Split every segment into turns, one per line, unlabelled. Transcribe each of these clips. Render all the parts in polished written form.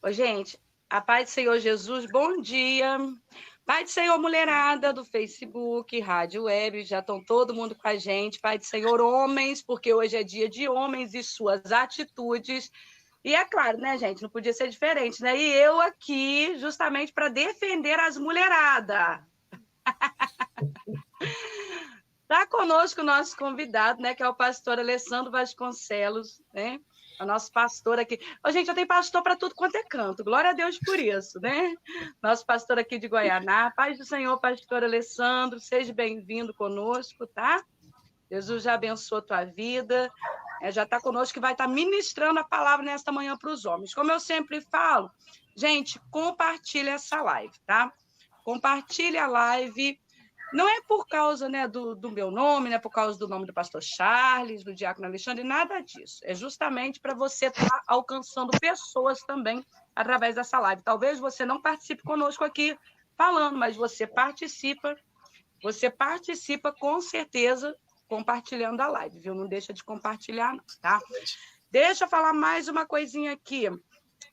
Ô, gente, a paz do Senhor Jesus, bom dia. Pai do Senhor, mulherada do Facebook, rádio web, já estão todo mundo com a gente. Pai do Senhor, homens, porque hoje é dia de homens e suas atitudes. E é claro, né, gente, não podia ser diferente, né? E eu aqui, justamente para defender as mulheradas. Está conosco o nosso convidado, né, que é o pastor Alessandro Vasconcelos, né? O nosso pastor aqui. Ô, gente, eu tenho pastor para tudo quanto é canto. Glória a Deus por isso, né? Nosso pastor aqui de Goianá. Paz do Senhor, pastor Alessandro. Seja bem-vindo conosco, tá? Jesus já abençoe a tua vida. Já está conosco, que vai estar ministrando a palavra nesta manhã para os homens. Como eu sempre falo, gente, compartilha essa live, tá? Compartilha a live. Não é por causa, né, do meu nome, não é por causa do nome do pastor Charles, do diácono Alexandre, nada disso. É justamente para você estar alcançando pessoas também através dessa live. Talvez você não participe conosco aqui falando, mas você participa com certeza compartilhando a live, viu? Não deixa de compartilhar, não, tá? Deixa eu falar mais uma coisinha aqui.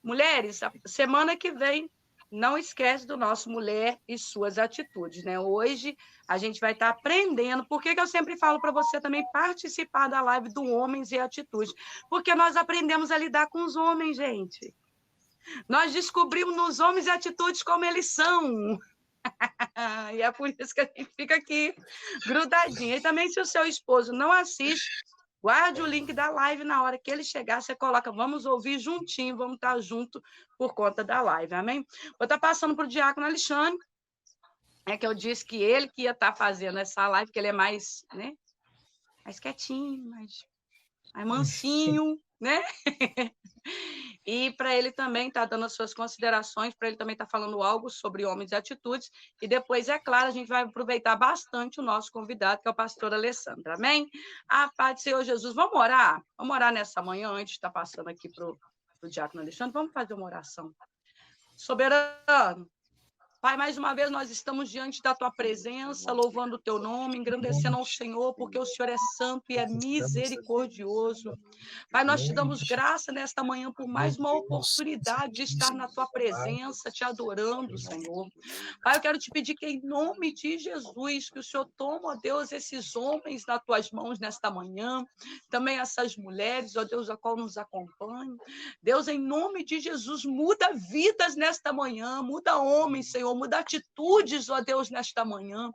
Mulheres, a semana que vem, não esquece do nosso Mulher e Suas Atitudes, né? Hoje a gente vai estar aprendendo. Por que eu sempre falo para você também participar da live do Homens e Atitudes? Porque nós aprendemos a lidar com os homens, gente. Nós descobrimos nos homens e atitudes como eles são. E é por isso que a gente fica aqui grudadinha. E também, se o seu esposo não assiste, guarde o link da live, na hora que ele chegar, você coloca, vamos ouvir juntinho, vamos estar junto por conta da live, amém? Vou estar passando para o diácono Alexandre, que eu disse que ele que ia estar fazendo essa live, que ele é mais, né, mais quietinho, mais mansinho, né? E para ele também estar dando as suas considerações, para ele também estar falando algo sobre homens e atitudes. E depois, é claro, a gente vai aproveitar bastante o nosso convidado, que é o pastor Alessandro. Amém? A paz do Senhor Jesus. Vamos orar? Vamos orar nessa manhã, antes de estar passando aqui para o diácono Alexandre. Vamos fazer uma oração. Soberano, Pai, mais uma vez nós estamos diante da Tua presença, louvando o Teu nome, engrandecendo ao Senhor, porque o Senhor é santo e é misericordioso. Pai, nós te damos graça nesta manhã por mais uma oportunidade de estar na Tua presença, te adorando, Senhor. Pai, eu quero te pedir que, em nome de Jesus, que o Senhor tome, ó Deus, esses homens nas Tuas mãos nesta manhã, também essas mulheres, ó Deus, a qual nos acompanha. Deus, em nome de Jesus, muda vidas nesta manhã, muda homens, Senhor, muda atitudes, ó Deus, nesta manhã.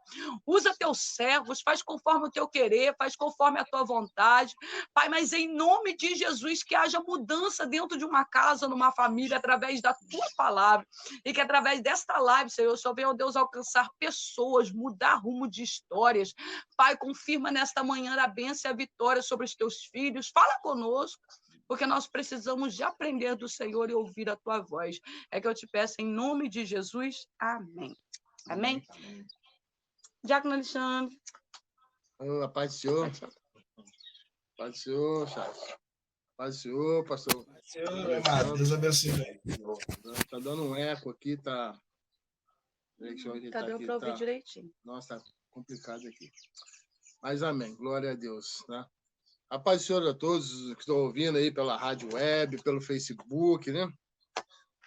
Usa teus servos, faz conforme o teu querer, faz conforme a tua vontade. Pai, mas em nome de Jesus, que haja mudança dentro de uma casa, numa família, através da tua palavra. E que através desta live, Senhor, só venha, ó Deus, alcançar pessoas, mudar rumo de histórias. Pai, confirma nesta manhã a bênção e a vitória sobre os teus filhos. Fala conosco, porque nós precisamos de aprender do Senhor e ouvir a tua voz. É que eu te peço em nome de Jesus. Amém. Amém? Diácono Alexandre.
A paz do Senhor. Paz do Senhor, Charles. Paz do Senhor, pastor.
Senhor, Deus abençoe.
Tá dando um eco aqui, tá...
Tá deu para ouvir direitinho.
Nossa, tá complicado aqui. Mas amém, glória a Deus, né? A paz do Senhor a todos que estão ouvindo aí pela rádio web, pelo Facebook, né?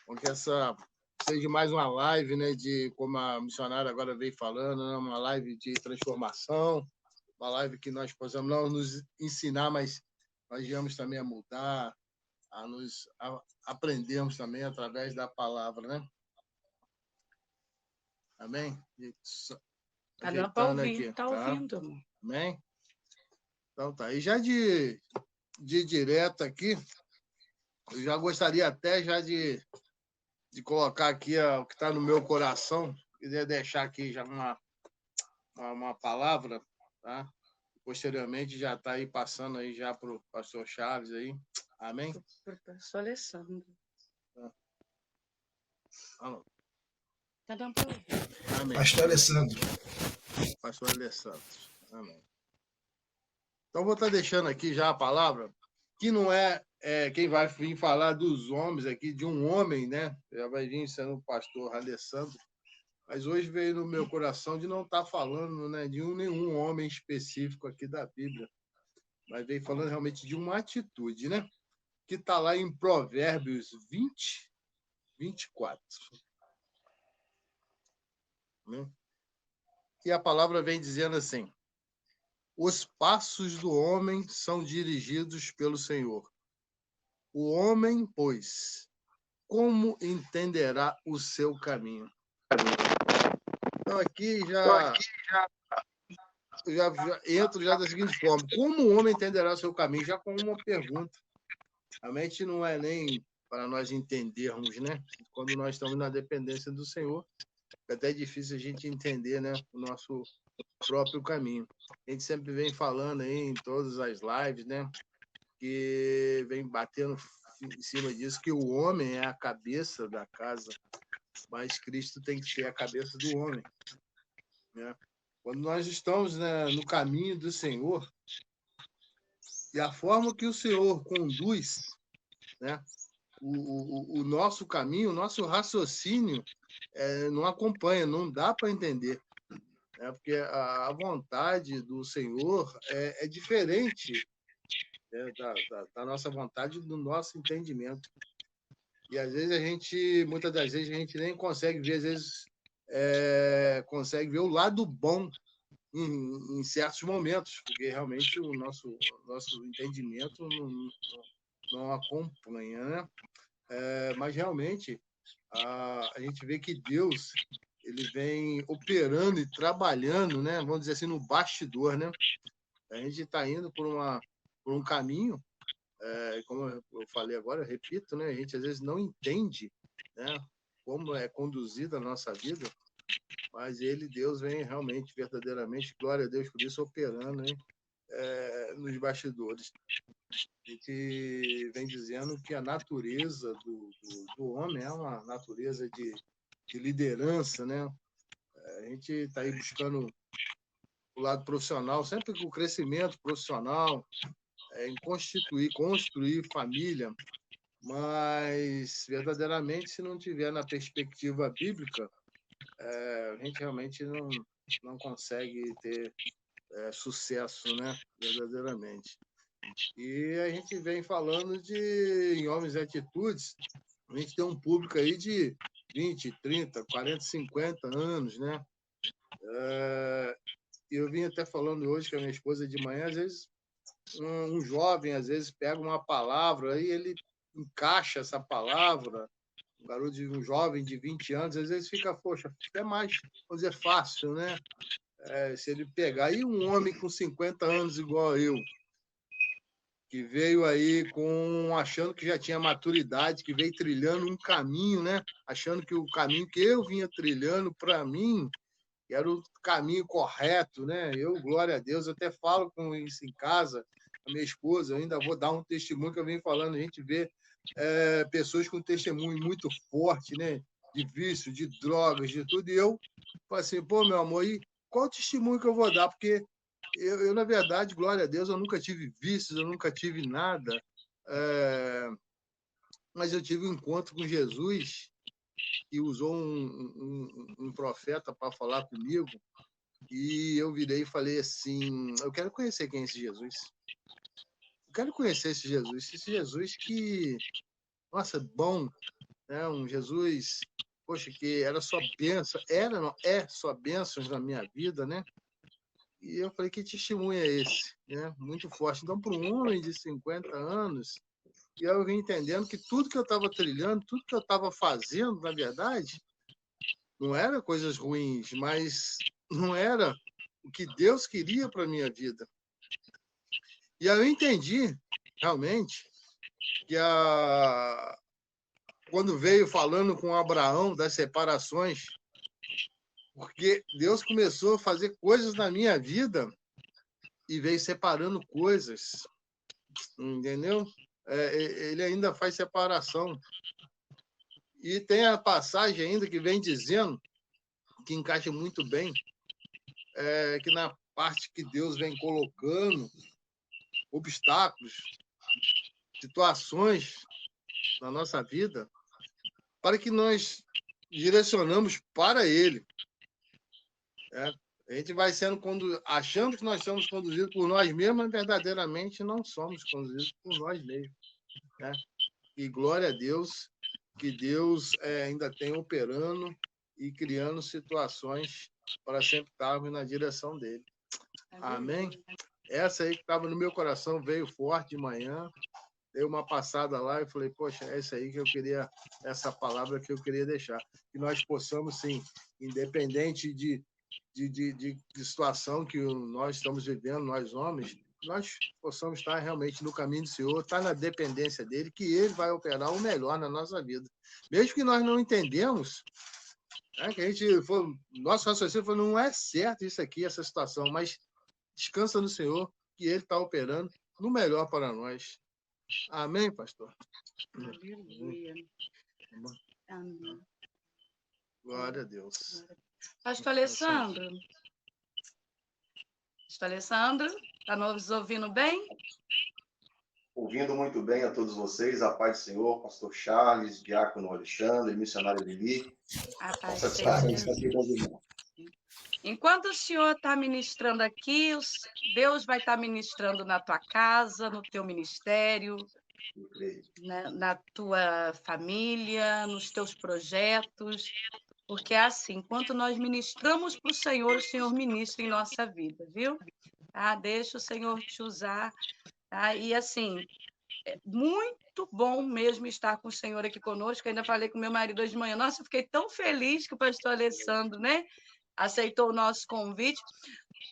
Porque essa seja mais uma live, né? De, como a missionária agora veio falando, né? Uma live de transformação, uma live que nós possamos não nos ensinar, mas nós viemos também a mudar, a aprendermos também através da palavra, né? Amém?
Tá dando para ouvir, aqui, tá ouvindo.
Amém? Então tá. E já de direto aqui, eu já gostaria até já de colocar aqui o que está no meu coração. Queria deixar aqui já uma palavra, tá? Posteriormente já está aí passando aí já para o pastor Chaves aí. Amém?
Para o pastor Alessandro.
Alô.
Tá dando para ouvir.
Amém.
Pastor Alessandro.
Pastor Alessandro. Amém. Então, vou estar deixando aqui já a palavra, que não é quem vai vir falar dos homens aqui, de um homem, né? Já vai vir sendo o pastor Alessandro, mas hoje veio no meu coração de não estar falando, né, de nenhum homem específico aqui da Bíblia, mas veio falando realmente de uma atitude, né? Que está lá em Provérbios 20, 24. Né? E a palavra vem dizendo assim: os passos do homem são dirigidos pelo Senhor. O homem, pois, como entenderá o seu caminho? Então, aqui já entro já da seguinte forma: como o homem entenderá o seu caminho? Já com uma pergunta. A mente não é nem para nós entendermos, né? Quando nós estamos na dependência do Senhor, é até difícil a gente entender, né, o nosso próprio caminho. A gente sempre vem falando aí em todas as lives, né, que vem batendo em cima disso, que o homem é a cabeça da casa, mas Cristo tem que ser a cabeça do homem, né? Quando nós estamos, né, no caminho do Senhor, e a forma que o Senhor conduz, né, o nosso caminho, o nosso raciocínio não acompanha, não dá para entender. Porque a vontade do Senhor é diferente, né, da nossa vontade, do nosso entendimento. E às vezes muitas das vezes, a gente nem consegue ver, às vezes, consegue ver o lado bom em certos momentos, porque realmente o nosso entendimento não acompanha, né? Mas realmente a gente vê que Deus ele vem operando e trabalhando, né? Vamos dizer assim, no bastidor, né? A gente está indo por um caminho, como eu falei agora, eu repito, né? A gente às vezes não entende, né, como é conduzida a nossa vida, mas Deus, vem realmente, verdadeiramente, glória a Deus por isso, operando, hein, nos bastidores. A gente vem dizendo que a natureza do homem é uma natureza de liderança, né? A gente está aí buscando o lado profissional, sempre com o crescimento profissional, em construir família, mas verdadeiramente, se não tiver na perspectiva bíblica, a gente realmente não consegue ter sucesso, né? Verdadeiramente. E a gente vem falando em homens e atitudes, a gente tem um público aí de 20, 30, 40, 50 anos, né? Eu vim até falando hoje com a minha esposa de manhã, às vezes um jovem, às vezes, pega uma palavra, aí ele encaixa essa palavra, um jovem de 20 anos, às vezes fica, poxa, é mais, vamos dizer, fácil, né? Se ele pegar. E um homem com 50 anos igual eu, que veio aí achando que já tinha maturidade, que veio trilhando um caminho, né? Achando que o caminho que eu vinha trilhando, para mim, era o caminho correto, né? Eu, glória a Deus, até falo com isso em casa, a minha esposa, eu ainda vou dar um testemunho que eu venho falando, a gente vê pessoas com testemunho muito forte, né? De vício, de drogas, de tudo, e eu falo assim, pô, meu amor, e qual o testemunho que eu vou dar? Porque eu, na verdade, glória a Deus, eu nunca tive vícios, eu nunca tive nada, mas eu tive um encontro com Jesus e usou um profeta para falar comigo, e eu virei e falei assim, eu quero conhecer quem é esse Jesus. Eu quero conhecer esse Jesus que, nossa, bom, né? Um Jesus, poxa, que era só bênção, não, só bênçãos na minha vida, né? E eu falei, que testemunho é esse? Né? Muito forte. Então, para um homem de 50 anos, e eu vim entendendo que tudo que eu estava trilhando, tudo que eu estava fazendo, na verdade, não era coisas ruins, mas não era o que Deus queria para a minha vida. E aí eu entendi, realmente, que quando veio falando com Abraão das separações, porque Deus começou a fazer coisas na minha vida e veio separando coisas, entendeu? Ele ainda faz separação. E tem a passagem ainda que vem dizendo, que encaixa muito bem, que na parte que Deus vem colocando obstáculos, situações na nossa vida, para que nós direcionamos para Ele. A gente vai sendo achando que nós somos conduzidos por nós mesmos, mas verdadeiramente não somos conduzidos por nós mesmos. Né? E glória a Deus, que Deus ainda tem operando e criando situações para sempre estarmos na direção dele. Amém? Essa aí que estava no meu coração veio forte de manhã. Dei uma passada lá e falei, poxa, é isso aí que eu queria, essa palavra que eu queria deixar. Que nós possamos, sim, independente de situação que nós estamos vivendo, nós homens, nós possamos estar realmente no caminho do Senhor, estar na dependência dele, que ele vai operar o melhor na nossa vida. Mesmo que nós não entendemos, que a gente for, nosso raciocínio foi, não é certo isso aqui, essa situação, mas descansa no Senhor, que ele está operando no melhor para nós. Amém, pastor?
Aleluia. Amém.
Glória a Deus.
Pastor Alessandro? Pastor Alessandro, está nos ouvindo bem?
Ouvindo muito bem a todos vocês, a paz do Senhor, pastor Charles, diácono Alexandre, missionário Lili.
A paz
Satisfação estar aqui com os irmãos.
Enquanto o senhor está ministrando aqui, Deus vai estar ministrando na tua casa, no teu ministério, na tua família, nos teus projetos, porque é assim, enquanto nós ministramos para o Senhor ministra em nossa vida, viu? Tá? Deixa o Senhor te usar. Tá? E assim, é muito bom mesmo estar com o Senhor aqui conosco. Eu ainda falei com meu marido hoje de manhã. Nossa, eu fiquei tão feliz que o pastor Alessandro, né, aceitou o nosso convite.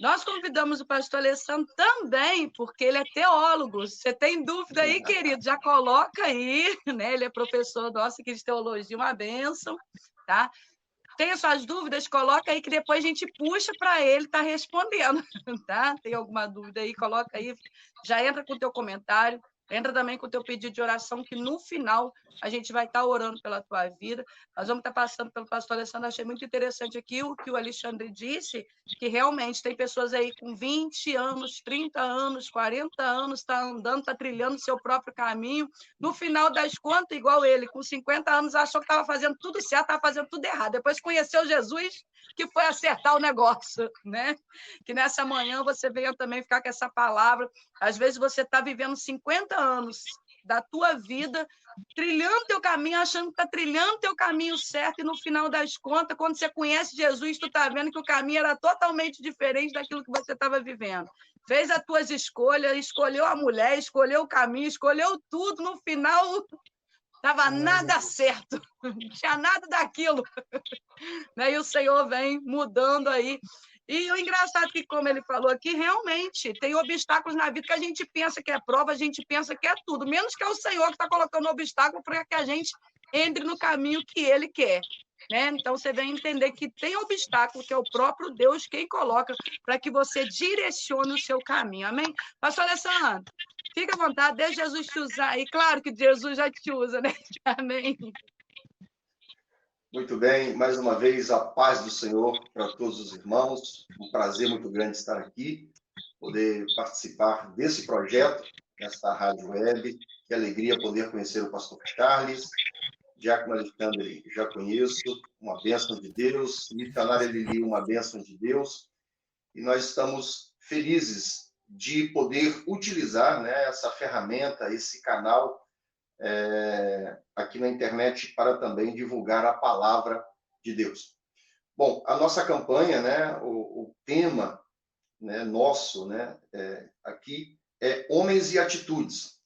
Nós convidamos o pastor Alessandro também, porque ele é teólogo. Você tem dúvida aí, querido? Já coloca aí, né? Ele é professor nosso aqui de teologia, uma bênção, tá? Tem as suas dúvidas, coloca aí que depois a gente puxa para ele estar respondendo, tá? Tem alguma dúvida aí, coloca aí, já entra com o teu comentário. Entra também com o teu pedido de oração, que no final a gente vai estar orando pela tua vida. Nós vamos estar passando pelo pastor Alessandro. Achei muito interessante aqui o que o Alexandre disse, que realmente tem pessoas aí com 20 anos, 30 anos, 40 anos, está andando, está trilhando o seu próprio caminho. No final das contas, igual ele, com 50 anos, achou que estava fazendo tudo certo, estava fazendo tudo errado. Depois conheceu Jesus, que foi acertar o negócio, né? Que nessa manhã você venha também ficar com essa palavra. Às vezes você está vivendo 50 anos da tua vida, trilhando teu caminho, achando que está trilhando teu caminho certo, e no final das contas, quando você conhece Jesus, tu está vendo que o caminho era totalmente diferente daquilo que você estava vivendo. Fez as tuas escolhas, escolheu a mulher, escolheu o caminho, escolheu tudo, no final estava nada certo, não tinha nada daquilo. E o Senhor vem mudando aí. E o engraçado é que, como ele falou aqui, realmente tem obstáculos na vida que a gente pensa que é prova, a gente pensa que é tudo, menos que é o Senhor que está colocando obstáculo para que a gente entre no caminho que Ele quer. Né? Então, você vem entender que tem obstáculo, que é o próprio Deus quem coloca para que você direcione o seu caminho. Amém? Pastor Alessandro, fica à vontade, deixa Jesus te usar. E claro que Jesus já te usa, né? Amém.
Muito bem, mais uma vez a paz do Senhor para todos os irmãos. Um prazer muito grande estar aqui, poder participar desse projeto, nesta rádio web. Que alegria poder conhecer o pastor Charles, diácono Alexandre, já conheço, uma bênção de Deus, missionária Lili, uma bênção de Deus, e nós estamos felizes de poder utilizar, né, essa ferramenta, esse canal, aqui na internet para também divulgar a palavra de Deus. Bom, a nossa campanha, né, o tema, né, nosso, né, aqui é Homens e Atitudes.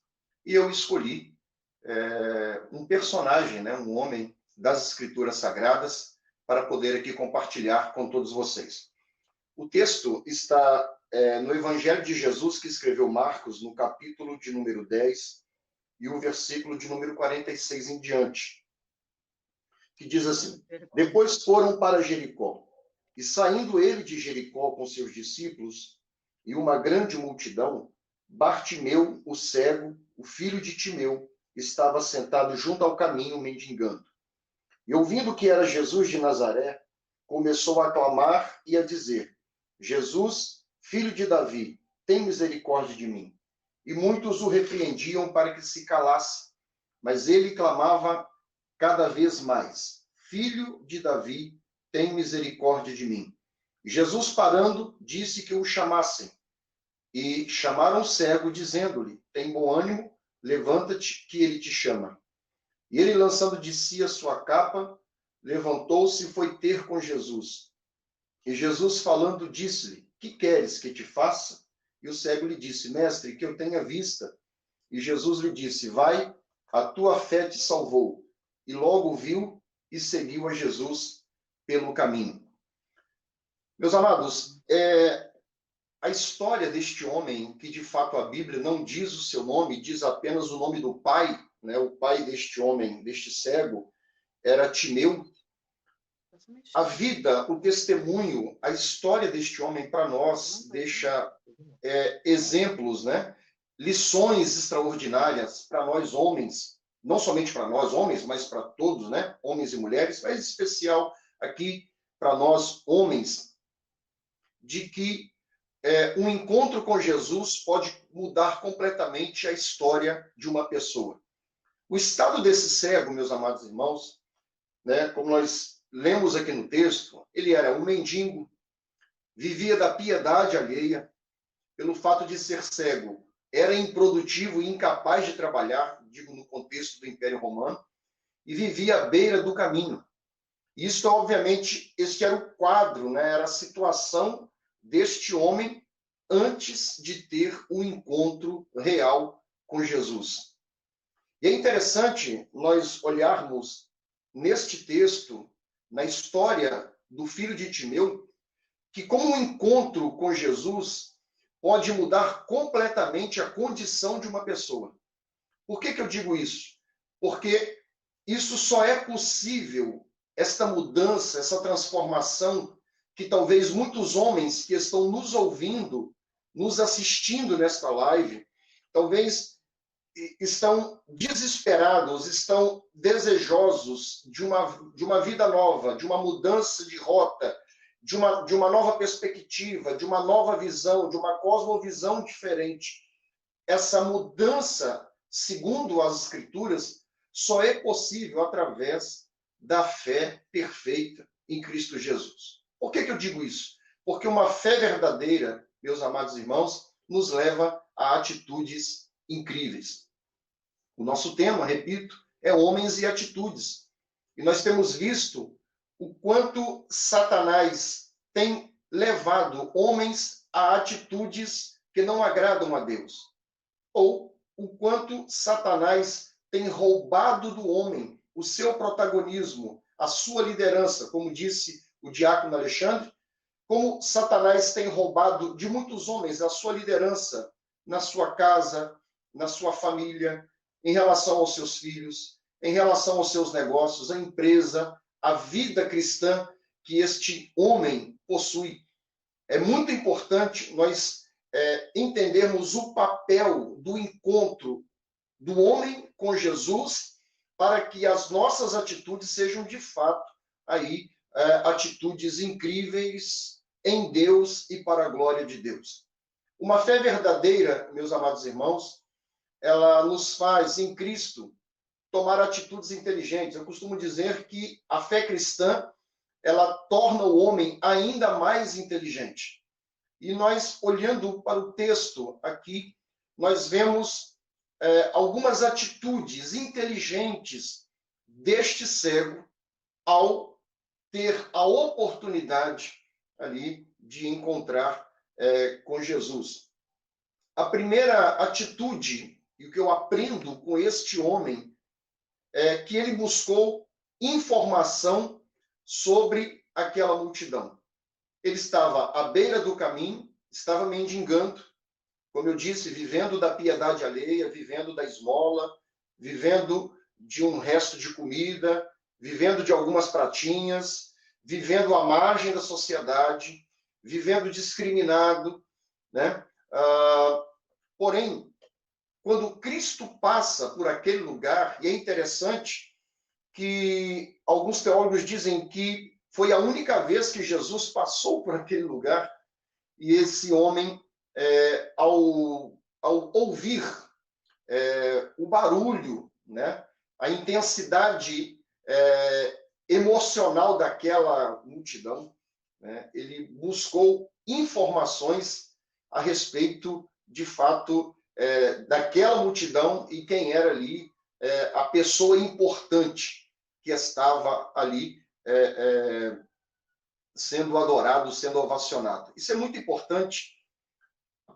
E eu escolhi um personagem, né, um homem das Escrituras Sagradas, para poder aqui compartilhar com todos vocês. O texto está no Evangelho de Jesus, que escreveu Marcos, no capítulo de número 10, e o versículo de número 46 em diante, que diz assim: Depois foram para Jericó, e saindo ele de Jericó com seus discípulos e uma grande multidão, Bartimeu, o cego, o filho de Timeu, estava sentado junto ao caminho, mendigando. E ouvindo que era Jesus de Nazaré, começou a clamar e a dizer: Jesus, filho de Davi, tem misericórdia de mim. E muitos o repreendiam para que se calasse, mas ele clamava cada vez mais: Filho de Davi, tem misericórdia de mim. E Jesus, parando, disse que o chamassem. E chamaram o cego, dizendo-lhe: Tem bom ânimo, levanta-te, que ele te chama. E ele, lançando de si a sua capa, levantou-se e foi ter com Jesus. E Jesus, falando, disse-lhe: que queres que te faça? E o cego lhe disse: mestre, que eu tenha vista. E Jesus lhe disse: vai, a tua fé te salvou. E logo viu e seguiu a Jesus pelo caminho. Meus amados, a história deste homem, que de fato a Bíblia não diz o seu nome, diz apenas o nome do pai, né? O pai deste homem, deste cego, era Timeu. A vida, o testemunho, a história deste homem para nós deixa exemplos, né? Lições extraordinárias para nós homens, não somente para nós homens, mas para todos, né? Homens e mulheres, mas em especial aqui para nós homens, de que um encontro com Jesus pode mudar completamente a história de uma pessoa. O estado desse cego, meus amados irmãos, né, como nós lemos aqui no texto, ele era um mendigo, vivia da piedade alheia, pelo fato de ser cego, era improdutivo e incapaz de trabalhar, digo no contexto do Império Romano, e vivia à beira do caminho. Isso, obviamente, este era o quadro, né, era a situação deste homem antes de ter um encontro real com Jesus. E é interessante nós olharmos neste texto, na história do filho de Timeu, que como um encontro com Jesus pode mudar completamente a condição de uma pessoa. Por que eu digo isso? Porque isso só é possível, esta mudança, essa transformação, que talvez muitos homens que estão nos ouvindo, nos assistindo nesta live, talvez estão desesperados, estão desejosos de uma vida nova, de uma mudança de rota, de uma nova perspectiva, de uma nova visão, de uma cosmovisão diferente. Essa mudança, segundo as Escrituras, só é possível através da fé perfeita em Cristo Jesus. Por que eu digo isso? Porque uma fé verdadeira, meus amados irmãos, nos leva a atitudes incríveis. O nosso tema, repito, é homens e atitudes. E nós temos visto o quanto Satanás tem levado homens a atitudes que não agradam a Deus. Ou o quanto Satanás tem roubado do homem o seu protagonismo, a sua liderança, como disse o diácono Alexandre, como Satanás tem roubado de muitos homens a sua liderança na sua casa, na sua família, em relação aos seus filhos, em relação aos seus negócios, a empresa, a vida cristã que este homem possui. É muito importante nós entendermos o papel do encontro do homem com Jesus para que as nossas atitudes sejam, de fato, aí, atitudes incríveis em Deus e para a glória de Deus. Uma fé verdadeira, meus amados irmãos, ela nos faz, em Cristo, tomar atitudes inteligentes. Eu costumo dizer que a fé cristã, ela torna o homem ainda mais inteligente. E nós, olhando para o texto aqui, nós vemos algumas atitudes inteligentes deste cego ao ter a oportunidade ali de encontrar com Jesus. A primeira atitude, e o que eu aprendo com este homem, é que ele buscou informação sobre aquela multidão. Ele estava à beira do caminho, estava mendigando, como eu disse, vivendo da piedade alheia, vivendo da esmola, vivendo de um resto de comida, vivendo de algumas pratinhas, vivendo à margem da sociedade, vivendo discriminado, né? Porém, quando Cristo passa por aquele lugar, e é interessante que alguns teólogos dizem que foi a única vez que Jesus passou por aquele lugar, e esse homem, ao ouvir o barulho, né, a intensidade emocional daquela multidão, né, ele buscou informações a respeito, de fato, daquela multidão e quem era ali a pessoa importante que estava ali sendo adorado, sendo ovacionado. Isso é muito importante. A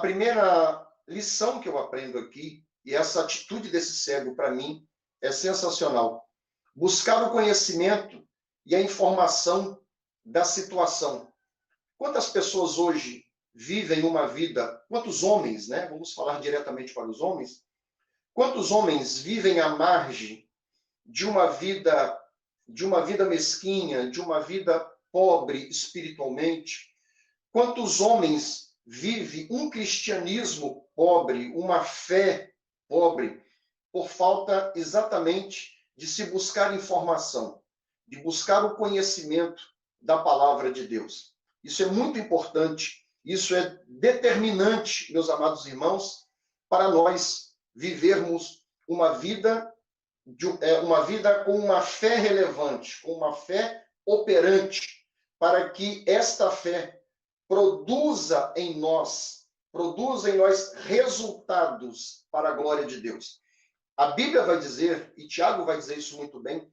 primeira lição que eu aprendo aqui, e essa atitude desse cego, para mim, é sensacional. Buscar o conhecimento e a informação da situação. Quantas pessoas hoje vivem uma vida, quantos homens, né? Vamos falar diretamente para os homens. Quantos homens vivem à margem de uma vida mesquinha, de uma vida pobre espiritualmente? Quantos homens vivem um cristianismo pobre, uma fé pobre, por falta exatamente de se buscar informação, de buscar o conhecimento da palavra de Deus? Isso é muito importante, isso é determinante, meus amados irmãos, para nós vivermos uma vida com uma fé relevante, com uma fé operante, para que esta fé produza em nós resultados para a glória de Deus. A Bíblia vai dizer, e Tiago vai dizer isso muito bem,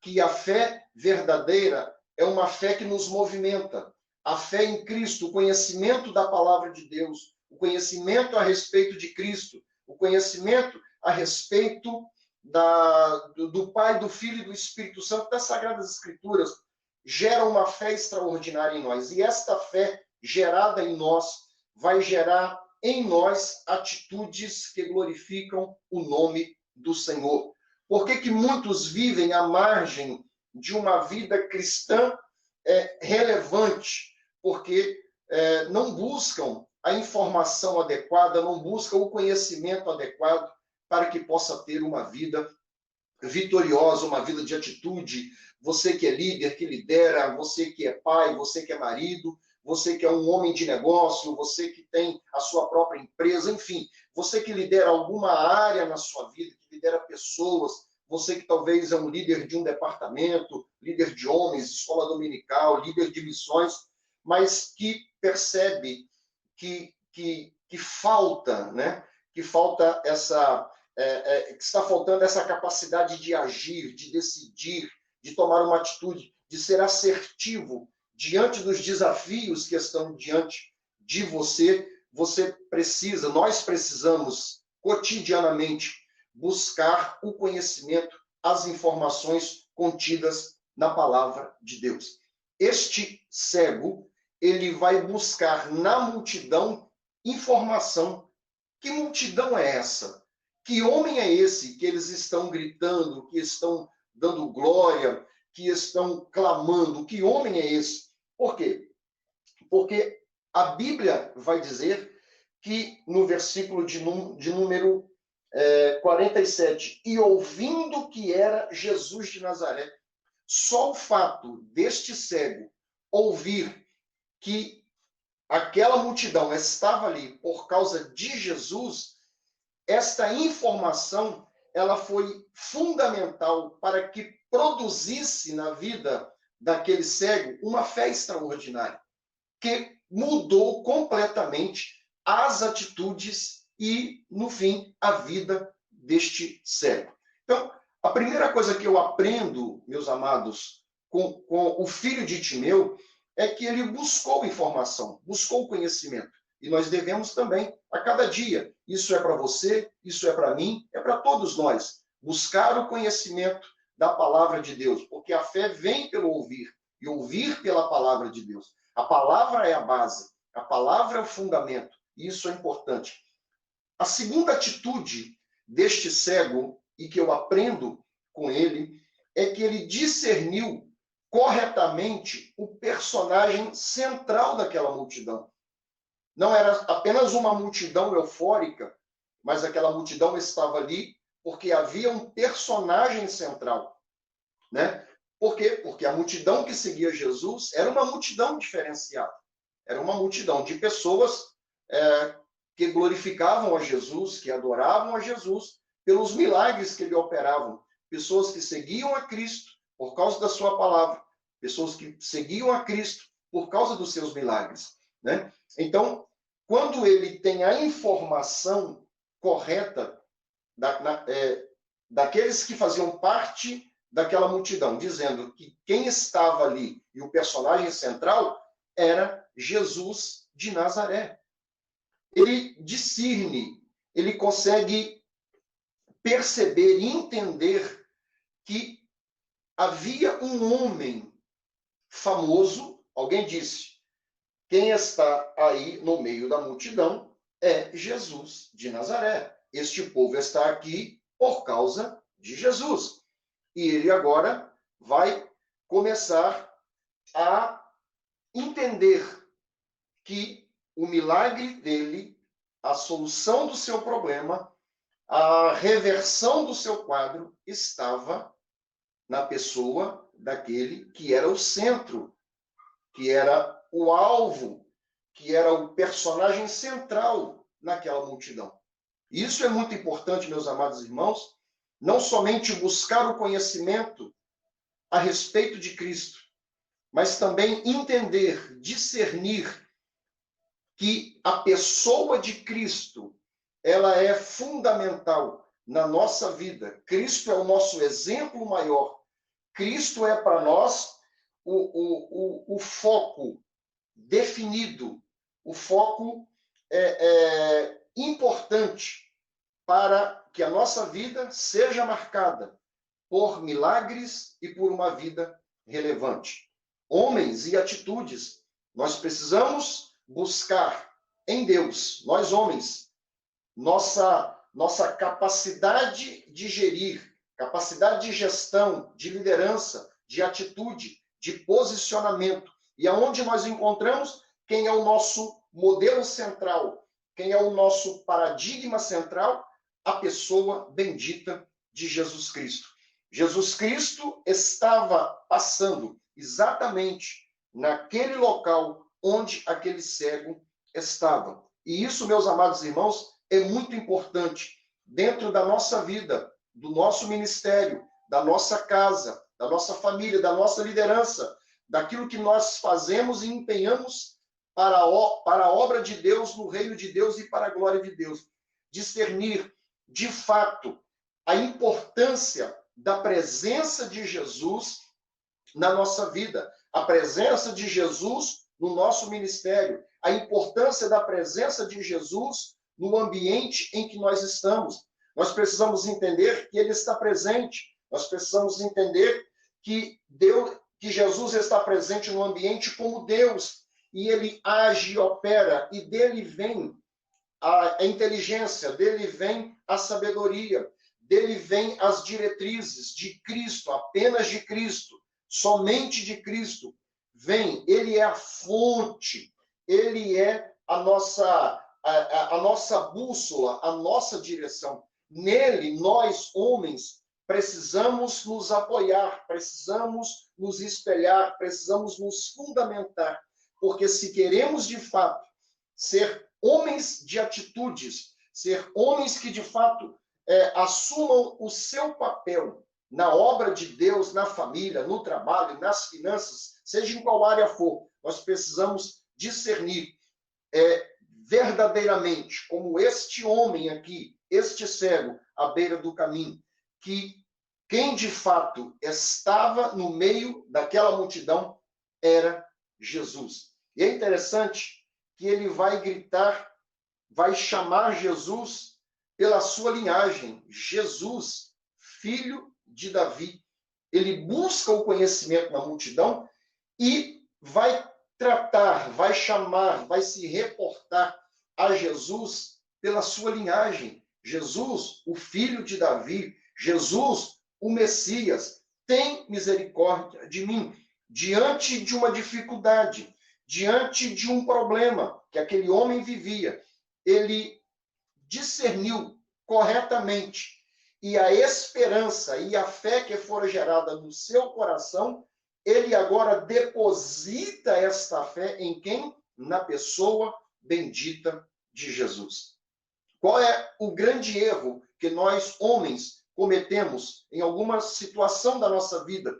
que a fé verdadeira é uma fé que nos movimenta. A fé em Cristo, o conhecimento da palavra de Deus, o conhecimento a respeito de Cristo, o conhecimento a respeito do Pai, do Filho e do Espírito Santo, das Sagradas Escrituras, gera uma fé extraordinária em nós. E esta fé gerada em nós vai gerar em nós atitudes que glorificam o nome do Senhor. Por que muitos vivem à margem de uma vida cristã relevante? Porque não buscam a informação adequada, não buscam o conhecimento adequado para que possa ter uma vida vitoriosa, uma vida de atitude. Você que é líder, que lidera, você que é pai, você que é marido, você que é um homem de negócio, você que tem a sua própria empresa, enfim, você que lidera alguma área na sua vida, que lidera pessoas, você que talvez é um líder de um departamento, líder de homens, escola dominical, líder de missões, mas que percebe que falta, né? Que falta que está faltando essa capacidade de agir, de decidir, de tomar uma atitude, de ser assertivo diante dos desafios que estão diante de você. Nós precisamos cotidianamente buscar o conhecimento, as informações contidas na palavra de Deus. Este cego, ele vai buscar na multidão informação. Que multidão é essa? Que homem é esse que eles estão gritando, que estão dando glória, que estão clamando? Que homem é esse? Por quê? Porque a Bíblia vai dizer que no versículo de número 47, e ouvindo que era Jesus de Nazaré, só o fato deste cego ouvir que aquela multidão estava ali por causa de Jesus, esta informação ela foi fundamental para que produzisse na vida daquele cego uma fé extraordinária, que mudou completamente as atitudes e, no fim, a vida deste cego. Então, a primeira coisa que eu aprendo, meus amados, com o filho de Timeu, é que ele buscou informação, buscou conhecimento. E nós devemos também, a cada dia. Isso é para você, isso é para mim, é para todos nós. Buscar o conhecimento da palavra de Deus, porque a fé vem pelo ouvir, e ouvir pela palavra de Deus. A palavra é a base, a palavra é o fundamento, e isso é importante. A segunda atitude deste cego, e que eu aprendo com ele, é que ele discerniu corretamente o personagem central daquela multidão. Não era apenas uma multidão eufórica, mas aquela multidão estava ali porque havia um personagem central, né? Por quê? Porque a multidão que seguia Jesus era uma multidão diferenciada. Era uma multidão de pessoas que glorificavam a Jesus, que adoravam a Jesus pelos milagres que ele operavam. Pessoas que seguiam a Cristo por causa da sua palavra. Pessoas que seguiam a Cristo por causa dos seus milagres, né? Então, quando ele tem a informação correta daqueles que faziam parte daquela multidão, dizendo que quem estava ali e o personagem central era Jesus de Nazaré. Ele discerne, ele consegue perceber e entender que havia um homem famoso. Alguém disse: quem está aí no meio da multidão é Jesus de Nazaré. Este povo está aqui por causa de Jesus. E ele agora vai começar a entender que o milagre dele, a solução do seu problema, a reversão do seu quadro estava na pessoa daquele que era o centro, que era o alvo, que era o personagem central naquela multidão. Isso é muito importante, meus amados irmãos, não somente buscar o conhecimento a respeito de Cristo, mas também entender, discernir que a pessoa de Cristo, ela é fundamental na nossa vida. Cristo é o nosso exemplo maior. Cristo é para nós o foco definido, o foco importante para que a nossa vida seja marcada por milagres e por uma vida relevante. Homens e atitudes, nós precisamos buscar em Deus, nós homens, nossa capacidade de gerir, capacidade de gestão, de liderança, de atitude, de posicionamento. E aonde nós encontramos quem é o nosso modelo central, quem é o nosso paradigma central? A pessoa bendita de Jesus Cristo. Jesus Cristo estava passando exatamente naquele local onde aquele cego estava. E isso, meus amados irmãos, é muito importante dentro da nossa vida, do nosso ministério, da nossa casa, da nossa família, da nossa liderança, daquilo que nós fazemos e empenhamos para a obra de Deus, no reino de Deus e para a glória de Deus. Discernir, de fato, a importância da presença de Jesus na nossa vida, a presença de Jesus no nosso ministério, a importância da presença de Jesus no ambiente em que nós estamos. Nós precisamos entender que ele está presente. Nós precisamos entender que Jesus está presente no ambiente como Deus, e ele age e opera, e dele vem a inteligência, dele vem a sabedoria, dele vem as diretrizes de Cristo, apenas de Cristo, somente de Cristo. Vem, ele é a fonte, ele é a nossa bússola, a nossa direção. Nele, nós, homens, precisamos nos apoiar, precisamos nos espelhar, precisamos nos fundamentar, porque se queremos, de fato, ser homens de atitudes, ser homens que, de fato, assumam o seu papel na obra de Deus, na família, no trabalho, nas finanças, seja em qual área for, nós precisamos discernir verdadeiramente, como este homem aqui, este cego à beira do caminho, que quem de fato estava no meio daquela multidão era Jesus. E é interessante que ele vai gritar, vai chamar Jesus pela sua linhagem, Jesus, filho de Davi. Ele busca o conhecimento na multidão e vai tratar, vai chamar, vai se reportar a Jesus pela sua linhagem. Jesus, o filho de Davi, Jesus, o Messias, tem misericórdia de mim. Diante de uma dificuldade, diante de um problema que aquele homem vivia, ele discerniu corretamente, e a esperança e a fé que fora gerada no seu coração, ele agora deposita esta fé em quem? Na pessoa bendita de Jesus. Qual é o grande erro que nós, homens, cometemos em alguma situação da nossa vida?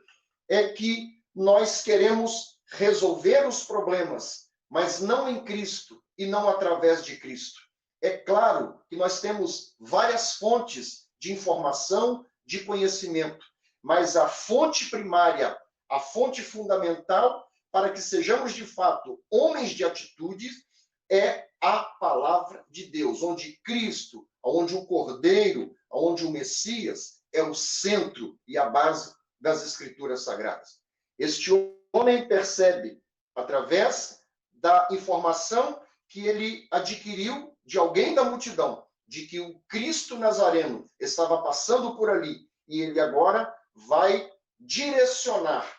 É que nós queremos resolver os problemas, mas não em Cristo e não através de Cristo. É claro que nós temos várias fontes de informação, de conhecimento, mas a fonte primária, a fonte fundamental para que sejamos de fato homens de atitudes é a palavra de Deus, onde Cristo, onde o Cordeiro, onde o Messias é o centro e a base das Escrituras Sagradas. Este homem percebe, através da informação que ele adquiriu de alguém da multidão, de que o Cristo Nazareno estava passando por ali, e ele agora vai direcionar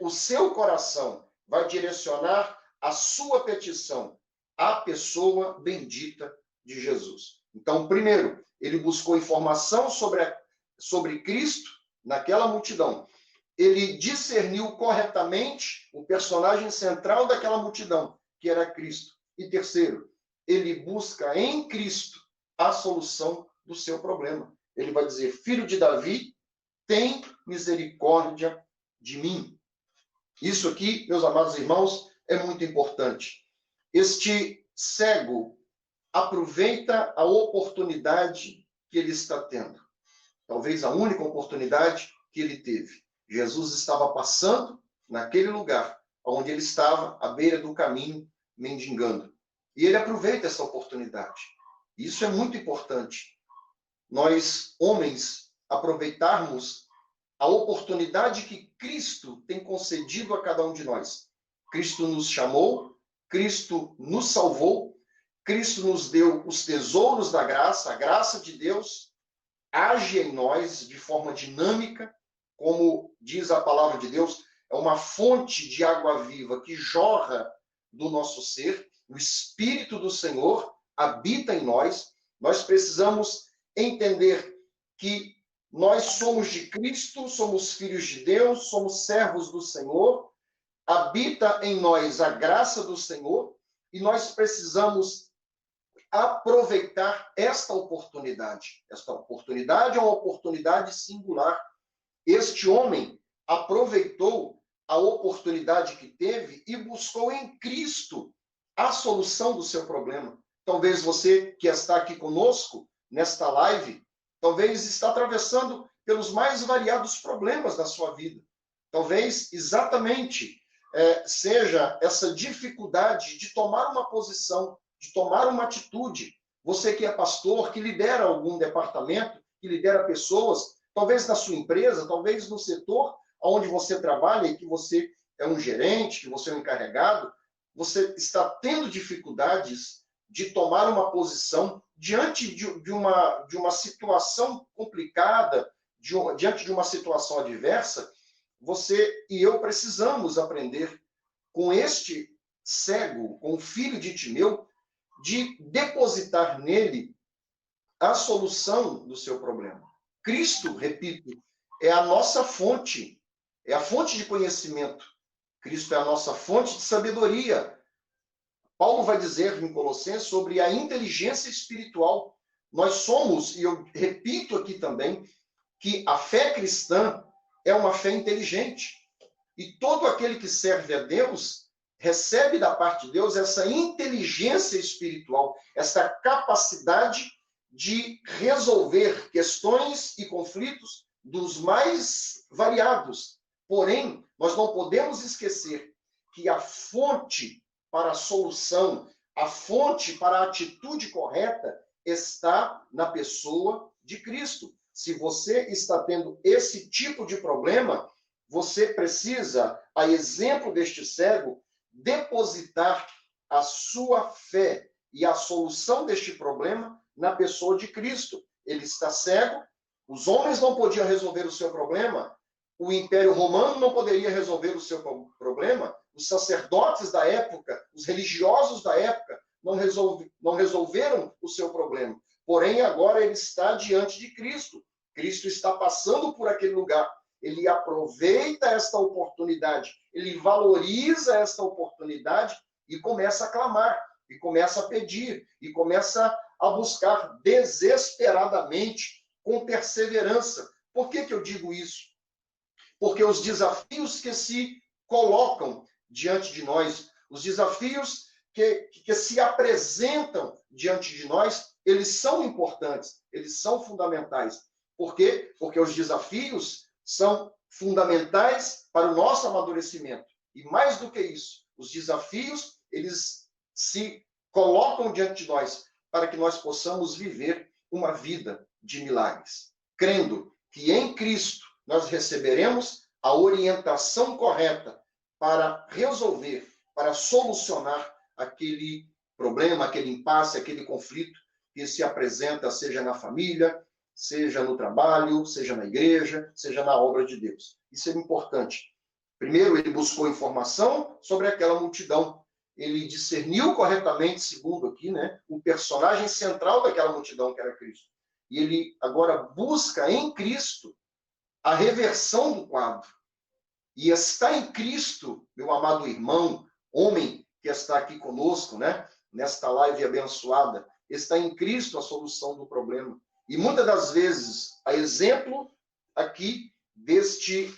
o seu coração, vai direcionar a sua petição à pessoa bendita de Jesus. Então, primeiro, ele buscou informação sobre Cristo naquela multidão. Ele discerniu corretamente o personagem central daquela multidão, que era Cristo. E terceiro, ele busca em Cristo a solução do seu problema. Ele vai dizer: filho de Davi, tem misericórdia de mim. Isso aqui, meus amados irmãos, é muito importante. Este cego aproveita a oportunidade que ele está tendo. Talvez a única oportunidade que ele teve. Jesus estava passando naquele lugar onde ele estava, à beira do caminho, mendigando. E ele aproveita essa oportunidade. Isso é muito importante. Nós, homens, aproveitarmos a oportunidade que Cristo tem concedido a cada um de nós. Cristo nos chamou, Cristo nos salvou, Cristo nos deu os tesouros da graça, a graça de Deus age em nós de forma dinâmica, como diz a palavra de Deus, é uma fonte de água viva que jorra do nosso ser, o Espírito do Senhor habita em nós. Nós precisamos entender que nós somos de Cristo, somos filhos de Deus, somos servos do Senhor, habita em nós a graça do Senhor e nós precisamos aproveitar esta oportunidade. Esta oportunidade é uma oportunidade singular. Este homem aproveitou a oportunidade que teve e buscou em Cristo a solução do seu problema. Talvez você que está aqui conosco nesta live, talvez está atravessando pelos mais variados problemas da sua vida. Talvez exatamente seja essa dificuldade de tomar uma posição, de tomar uma atitude. Você que é pastor, que lidera algum departamento, que lidera pessoas, talvez na sua empresa, talvez no setor onde você trabalha e que você é um gerente, que você é um encarregado, você está tendo dificuldades de tomar uma posição diante de uma situação complicada, diante de uma situação adversa. Você e eu precisamos aprender com este cego, com o filho de Timeu, de depositar nele a solução do seu problema. Cristo, repito, é a nossa fonte, é a fonte de conhecimento. Cristo é a nossa fonte de sabedoria. Paulo vai dizer em Colossenses sobre a inteligência espiritual. Nós somos, e eu repito aqui também, que a fé cristã é uma fé inteligente. E todo aquele que serve a Deus recebe da parte de Deus essa inteligência espiritual, essa capacidade de resolver questões e conflitos dos mais variados. Porém, nós não podemos esquecer que a fonte para a solução, a fonte para a atitude correta está na pessoa de Cristo. Se você está tendo esse tipo de problema, você precisa, a exemplo deste cego, depositar a sua fé e a solução deste problema na pessoa de Cristo. Ele está cego, os homens não podiam resolver o seu problema, o Império Romano não poderia resolver o seu problema, os sacerdotes da época, os religiosos da época, não resolveram o seu problema. Porém, agora ele está diante de Cristo. Cristo está passando por aquele lugar. Ele aproveita esta oportunidade, ele valoriza esta oportunidade e começa a clamar, e começa a pedir, e começa a buscar desesperadamente, com perseverança. Por que eu digo isso? Porque os desafios que se colocam diante de nós, os desafios que se apresentam diante de nós, eles são importantes, eles são fundamentais. Por quê? Porque os desafios são fundamentais para o nosso amadurecimento. E mais do que isso, os desafios, eles se colocam diante de nós para que nós possamos viver uma vida de milagres, crendo que em Cristo nós receberemos a orientação correta para resolver, para solucionar aquele problema, aquele impasse, aquele conflito que se apresenta, seja na família, seja no trabalho, seja na igreja, seja na obra de Deus. Isso é importante. Primeiro, ele buscou informação sobre aquela multidão. Ele discerniu corretamente, segundo aqui, né, o personagem central daquela multidão, que era Cristo. E ele agora busca em Cristo a reversão do quadro. E está em Cristo, meu amado irmão, homem que está aqui conosco, né, nesta live abençoada, está em Cristo a solução do problema. E muitas das vezes, a exemplo aqui deste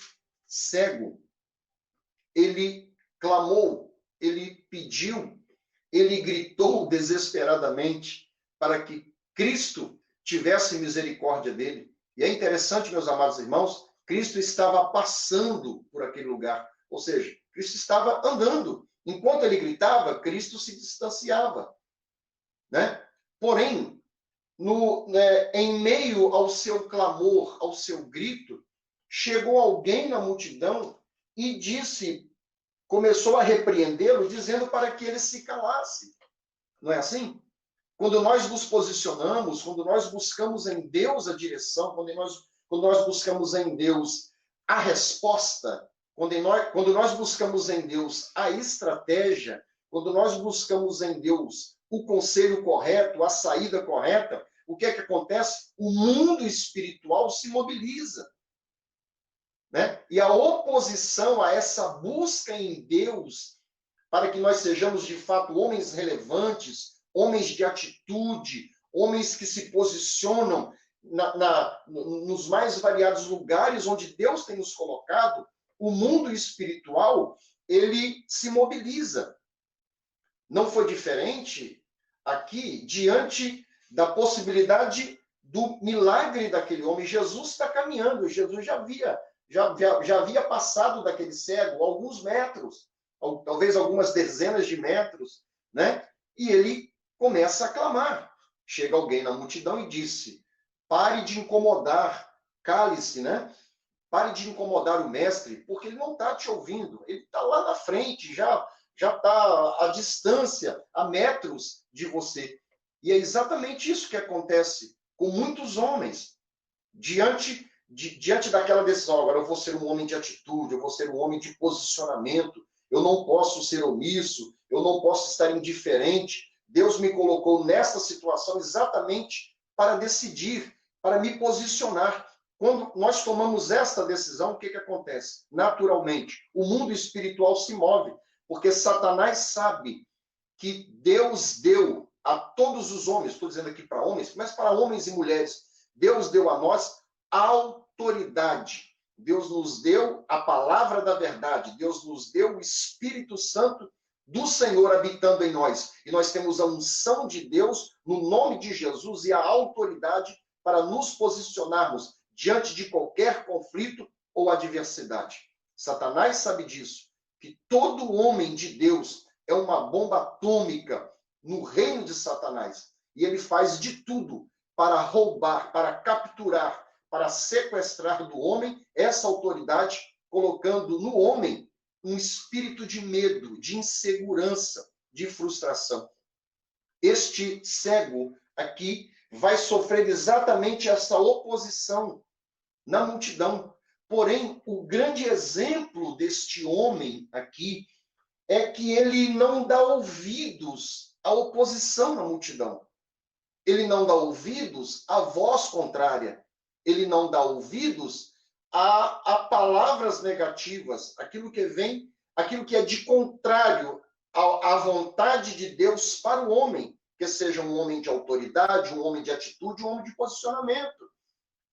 cego, ele clamou, ele pediu, ele gritou desesperadamente para que Cristo tivesse misericórdia dele. E é interessante, meus amados irmãos, Cristo estava passando por aquele lugar. Ou seja, Cristo estava andando. Enquanto ele gritava, Cristo se distanciava, né? Porém, em meio ao seu clamor, ao seu grito, chegou alguém na multidão e começou a repreendê-lo, dizendo para que ele se calasse. Não é assim? Quando nós nos posicionamos, quando nós buscamos em Deus a direção, quando nós buscamos em Deus a resposta, quando nós buscamos em Deus a estratégia, quando nós buscamos em Deus o conselho correto, a saída correta, o que é que acontece? O mundo espiritual se mobiliza, né? E a oposição a essa busca em Deus, para que nós sejamos de fato homens relevantes, homens de atitude, homens que se posicionam nos mais variados lugares onde Deus tem nos colocado, o mundo espiritual, ele se mobiliza. Não foi diferente aqui, diante da possibilidade do milagre daquele homem. Jesus está caminhando, Jesus já havia passado daquele cego alguns metros, talvez algumas dezenas de metros, né? E ele começa a clamar. Chega alguém na multidão e disse: pare de incomodar, cale-se, né? Pare de incomodar o mestre, porque ele não está te ouvindo. Ele está lá na frente, já está à distância, a metros de você. E é exatamente isso que acontece com muitos homens. Diante daquela decisão, agora eu vou ser um homem de atitude, eu vou ser um homem de posicionamento, eu não posso ser omisso, eu não posso estar indiferente. Deus me colocou nesta situação exatamente para decidir, para me posicionar. Quando nós tomamos esta decisão, o que acontece? Naturalmente, o mundo espiritual se move, porque Satanás sabe que Deus deu a todos os homens, estou dizendo aqui para homens, mas para homens e mulheres, Deus deu a nós autoridade. Deus nos deu a palavra da verdade, Deus nos deu o Espírito Santo do Senhor habitando em nós. E nós temos a unção de Deus no nome de Jesus e a autoridade para nos posicionarmos diante de qualquer conflito ou adversidade. Satanás sabe disso, que todo homem de Deus é uma bomba atômica no reino de Satanás. E ele faz de tudo para roubar, para capturar, para sequestrar do homem essa autoridade, colocando no homem um espírito de medo, de insegurança, de frustração. Este cego aqui vai sofrer exatamente essa oposição na multidão. Porém, o grande exemplo deste homem aqui é que ele não dá ouvidos à oposição na multidão. Ele não dá ouvidos à voz contrária. Ele não dá ouvidos a palavras negativas, aquilo que é de contrário à vontade de Deus para o homem, que seja um homem de autoridade, um homem de atitude, um homem de posicionamento.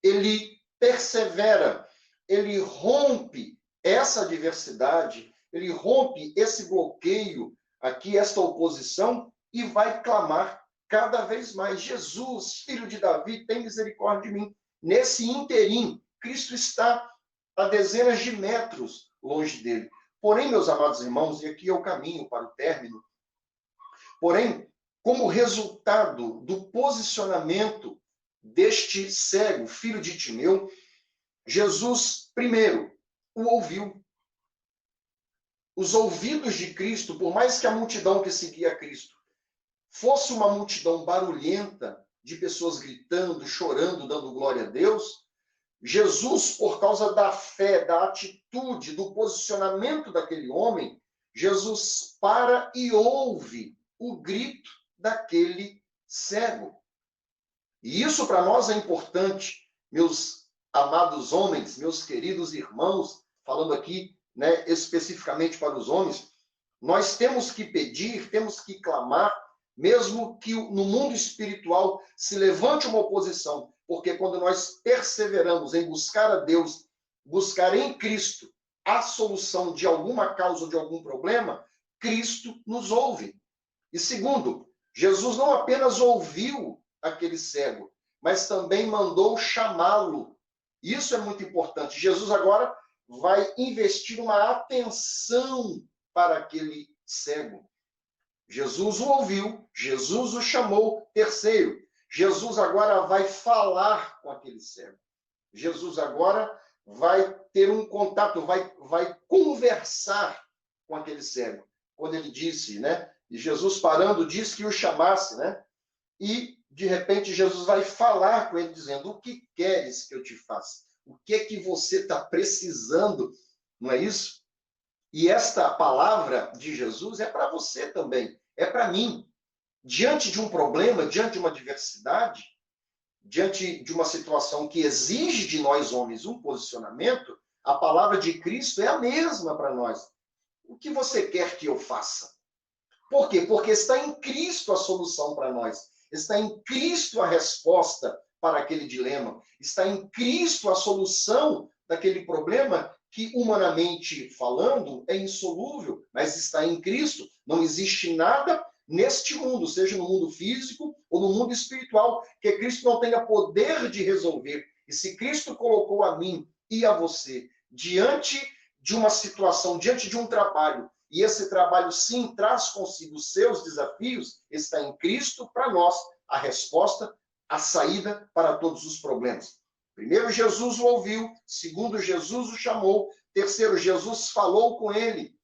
Ele persevera, ele rompe essa adversidade, ele rompe esse bloqueio aqui, esta oposição, e vai clamar cada vez mais: Jesus, filho de Davi, tem misericórdia de mim. nesse interim, Cristo está a dezenas de metros longe dele. Porém, meus amados irmãos, e aqui é o caminho para o término, porém, como resultado do posicionamento deste cego, filho de Timeu, Jesus, primeiro, o ouviu. Os ouvidos de Cristo, por mais que a multidão que seguia Cristo fosse uma multidão barulhenta, de pessoas gritando, chorando, dando glória a Deus, Jesus, por causa da fé, da atitude, do posicionamento daquele homem, Jesus para e ouve o grito daquele cego. E isso para nós é importante, meus amados homens, meus queridos irmãos, falando aqui, né, especificamente para os homens, nós temos que pedir, temos que clamar, mesmo que no mundo espiritual se levante uma oposição, porque quando nós perseveramos em buscar a Deus, buscar em Cristo a solução de alguma causa ou de algum problema, Cristo nos ouve. E segundo, Jesus não apenas ouviu aquele cego, mas também mandou chamá-lo. Isso é muito importante. Jesus agora vai investir uma atenção para aquele cego. Jesus o ouviu, Jesus o chamou. Terceiro, Jesus agora vai falar com aquele cego. Jesus agora vai ter um contato, vai conversar com aquele cego. Quando ele disse, né? E Jesus parando, disse que o chamasse, né? E, de repente, Jesus vai falar com ele, dizendo, o que queres que eu te faça? O que é que você está precisando? Não é isso? E esta palavra de Jesus é para você também, é para mim. Diante de um problema, diante de uma adversidade, diante de uma situação que exige de nós homens um posicionamento, a palavra de Cristo é a mesma para nós. O que você quer que eu faça? Por quê? Porque está em Cristo a solução para nós. Está em Cristo a resposta para aquele dilema. Está em Cristo a solução daquele problema que, humanamente falando, é insolúvel, mas está em Cristo. Não existe nada neste mundo, seja no mundo físico ou no mundo espiritual, que Cristo não tenha poder de resolver. E se Cristo colocou a mim e a você diante de uma situação, diante de um trabalho, e esse trabalho sim traz consigo os seus desafios, está em Cristo para nós a resposta, a saída para todos os problemas. Primeiro, Jesus o ouviu. Segundo, Jesus o chamou. Terceiro, Jesus falou com ele.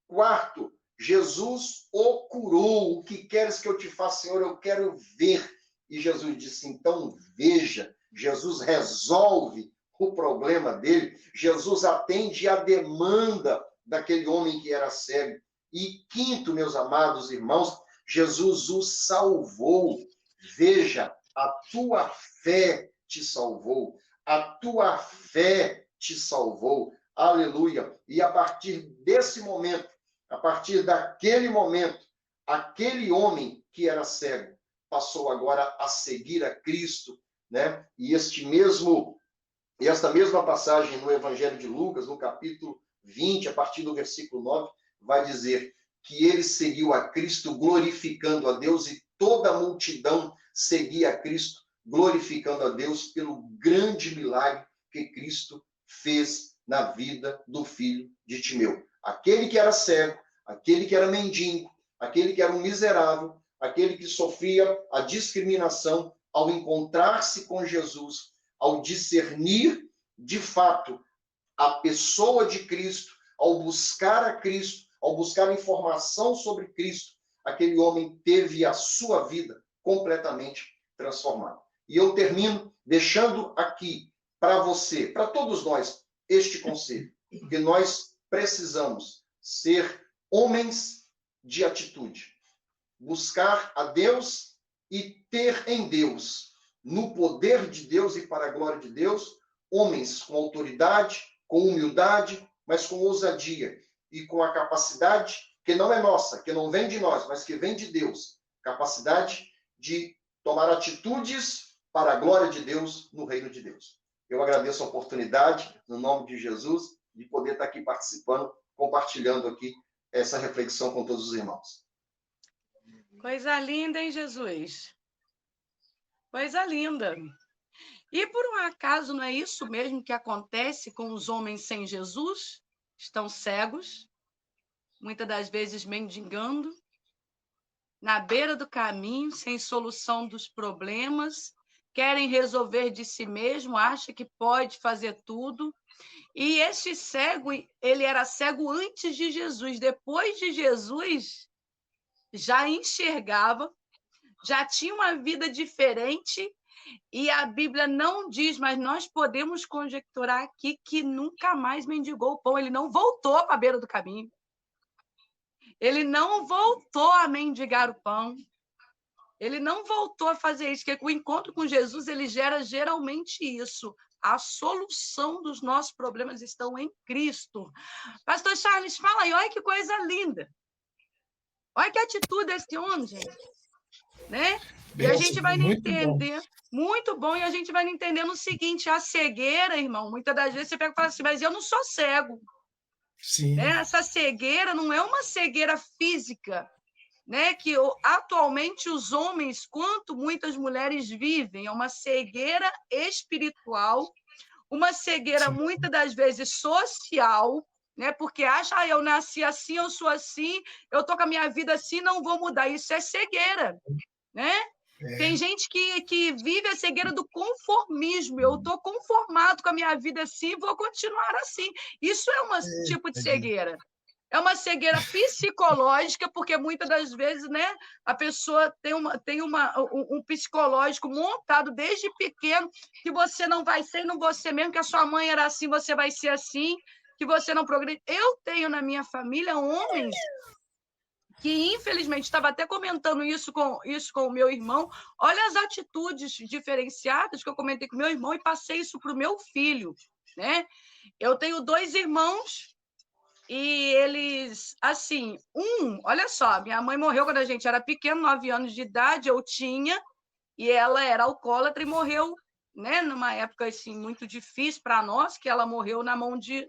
Quarto, Jesus o curou. O que queres que eu te faça, Senhor? Eu quero ver. E Jesus disse, então veja. Jesus resolve o problema dele. Jesus atende a demanda daquele homem que era cego. E quinto, meus amados irmãos, Jesus o salvou. Veja, a tua fé te salvou. A tua fé te salvou. Aleluia. E a partir desse momento, a partir daquele momento, aquele homem que era cego passou agora a seguir a Cristo, né? E esta mesma passagem no Evangelho de Lucas, no capítulo 20, a partir do versículo 9, vai dizer que ele seguiu a Cristo glorificando a Deus e toda a multidão seguia a Cristo glorificando a Deus pelo grande milagre que Cristo fez na vida do filho de Timeu. Aquele que era cego, aquele que era mendigo, aquele que era um miserável, aquele que sofria a discriminação, ao encontrar-se com Jesus, ao discernir de fato a pessoa de Cristo, ao buscar a Cristo, ao buscar informação sobre Cristo, aquele homem teve a sua vida completamente transformada. E eu termino deixando aqui para você, para todos nós, este conselho, que nós precisamos ser homens de atitude, buscar a Deus e ter em Deus, no poder de Deus e para a glória de Deus, homens com autoridade, com humildade, mas com ousadia e com a capacidade que não é nossa, que não vem de nós, mas que vem de Deus, capacidade de tomar atitudes para a glória de Deus no reino de Deus. Eu agradeço a oportunidade, no nome de Jesus, de poder estar aqui participando, compartilhando aqui essa reflexão com todos os irmãos.
Coisa linda, hein, Jesus? Coisa linda. E por um acaso não é isso mesmo que acontece com os homens sem Jesus? Estão cegos, muitas das vezes mendigando, na beira do caminho, sem solução dos problemas, querem resolver de si mesmo, acham que pode fazer tudo. E este cego, ele era cego antes de Jesus. Depois de Jesus, já enxergava, já tinha uma vida diferente. E a Bíblia não diz, mas nós podemos conjecturar aqui que nunca mais mendigou o pão. Ele não voltou para a beira do caminho. Ele não voltou a mendigar o pão. Ele não voltou a fazer isso, porque o encontro com Jesus, ele gera geralmente isso. A solução dos nossos problemas estão em Cristo. Pastor Charles, fala aí, olha que coisa linda. Olha que atitude desse homem, gente. Né? E a gente vai entender, muito bom, e a gente vai entender no seguinte, a cegueira, irmão, muitas das vezes você pega e fala assim, mas eu não sou cego.
Sim.
Né? Essa cegueira não é uma cegueira física, né? Que atualmente os homens, quanto muitas mulheres vivem, é uma cegueira espiritual, uma cegueira muitas das vezes social, né? Porque acha, eu nasci assim, eu sou assim, eu tô com a minha vida assim, não vou mudar. Isso é cegueira, né? Tem gente que vive a cegueira do conformismo. Eu estou conformado com a minha vida assim, vou continuar assim. Isso é um tipo de cegueira. É uma cegueira psicológica, porque muitas das vezes, né, a pessoa tem um psicológico montado desde pequeno, que você não vai ser, não você mesmo, que a sua mãe era assim, você vai ser assim, que você não progride. Eu tenho na minha família homens que, infelizmente, estava até comentando isso com o meu irmão. Olha as atitudes diferenciadas que eu comentei com o meu irmão e passei isso para o meu filho, né? Eu tenho 2 irmãos e eles, assim, olha só, minha mãe morreu quando a gente era pequeno, 9 anos de idade, eu tinha, e ela era alcoólatra e morreu, né, numa época assim, muito difícil para nós, que ela morreu na mão de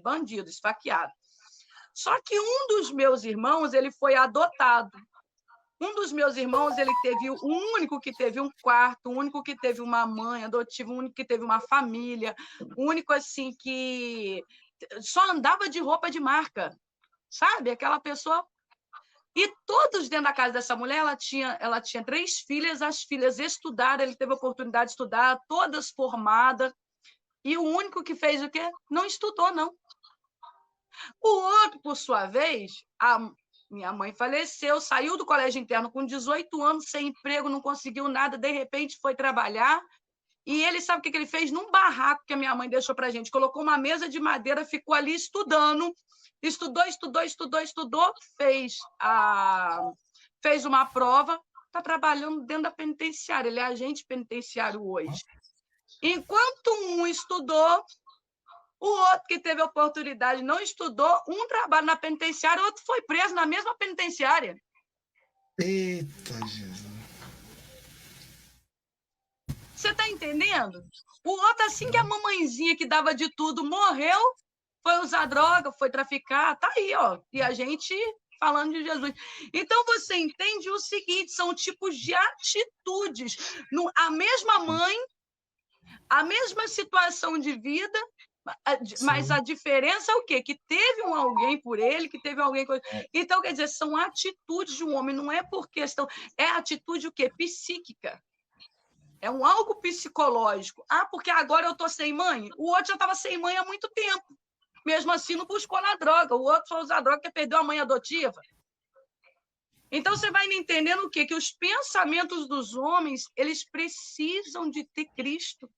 bandido, esfaqueado. Só que um dos meus irmãos, ele foi adotado. Um dos meus irmãos, ele teve o único que teve um quarto, o único que teve uma mãe adotiva, o único que teve uma família, o único assim que só andava de roupa de marca, sabe? Aquela pessoa. E todos dentro da casa dessa mulher, ela tinha 3 filhas, as filhas estudaram, ele teve a oportunidade de estudar, todas formadas, e o único que fez o quê? Não estudou, não. O outro, por sua vez, a minha mãe faleceu, saiu do colégio interno com 18 anos, sem emprego, não conseguiu nada, de repente foi trabalhar, e ele sabe o que ele fez? Num barraco que a minha mãe deixou para a gente, colocou uma mesa de madeira, ficou ali estudando, estudou, fez uma prova, está trabalhando dentro da penitenciária, ele é agente penitenciário hoje. Enquanto um estudou, o outro que teve a oportunidade não estudou, um trabalha na penitenciária, o outro foi preso na mesma penitenciária.
Eita, Jesus.
Você está entendendo? O outro, assim que a mamãezinha que dava de tudo morreu, foi usar droga, foi traficar, tá aí, ó. E a gente falando de Jesus. Então, você entende o seguinte, são tipos de atitudes. A mesma mãe, a mesma situação de vida, mas a diferença é o quê? Que teve alguém por ele, que teve alguém... Então, quer dizer, são atitudes de um homem, não é por questão... É atitude o quê? Psíquica. É algo psicológico. Ah, porque agora eu estou sem mãe? O outro já estava sem mãe há muito tempo. Mesmo assim, não buscou na droga. O outro foi usar droga porque perdeu a mãe adotiva. Então, você vai entendendo o quê? Que os pensamentos dos homens, eles precisam de ter Cristo.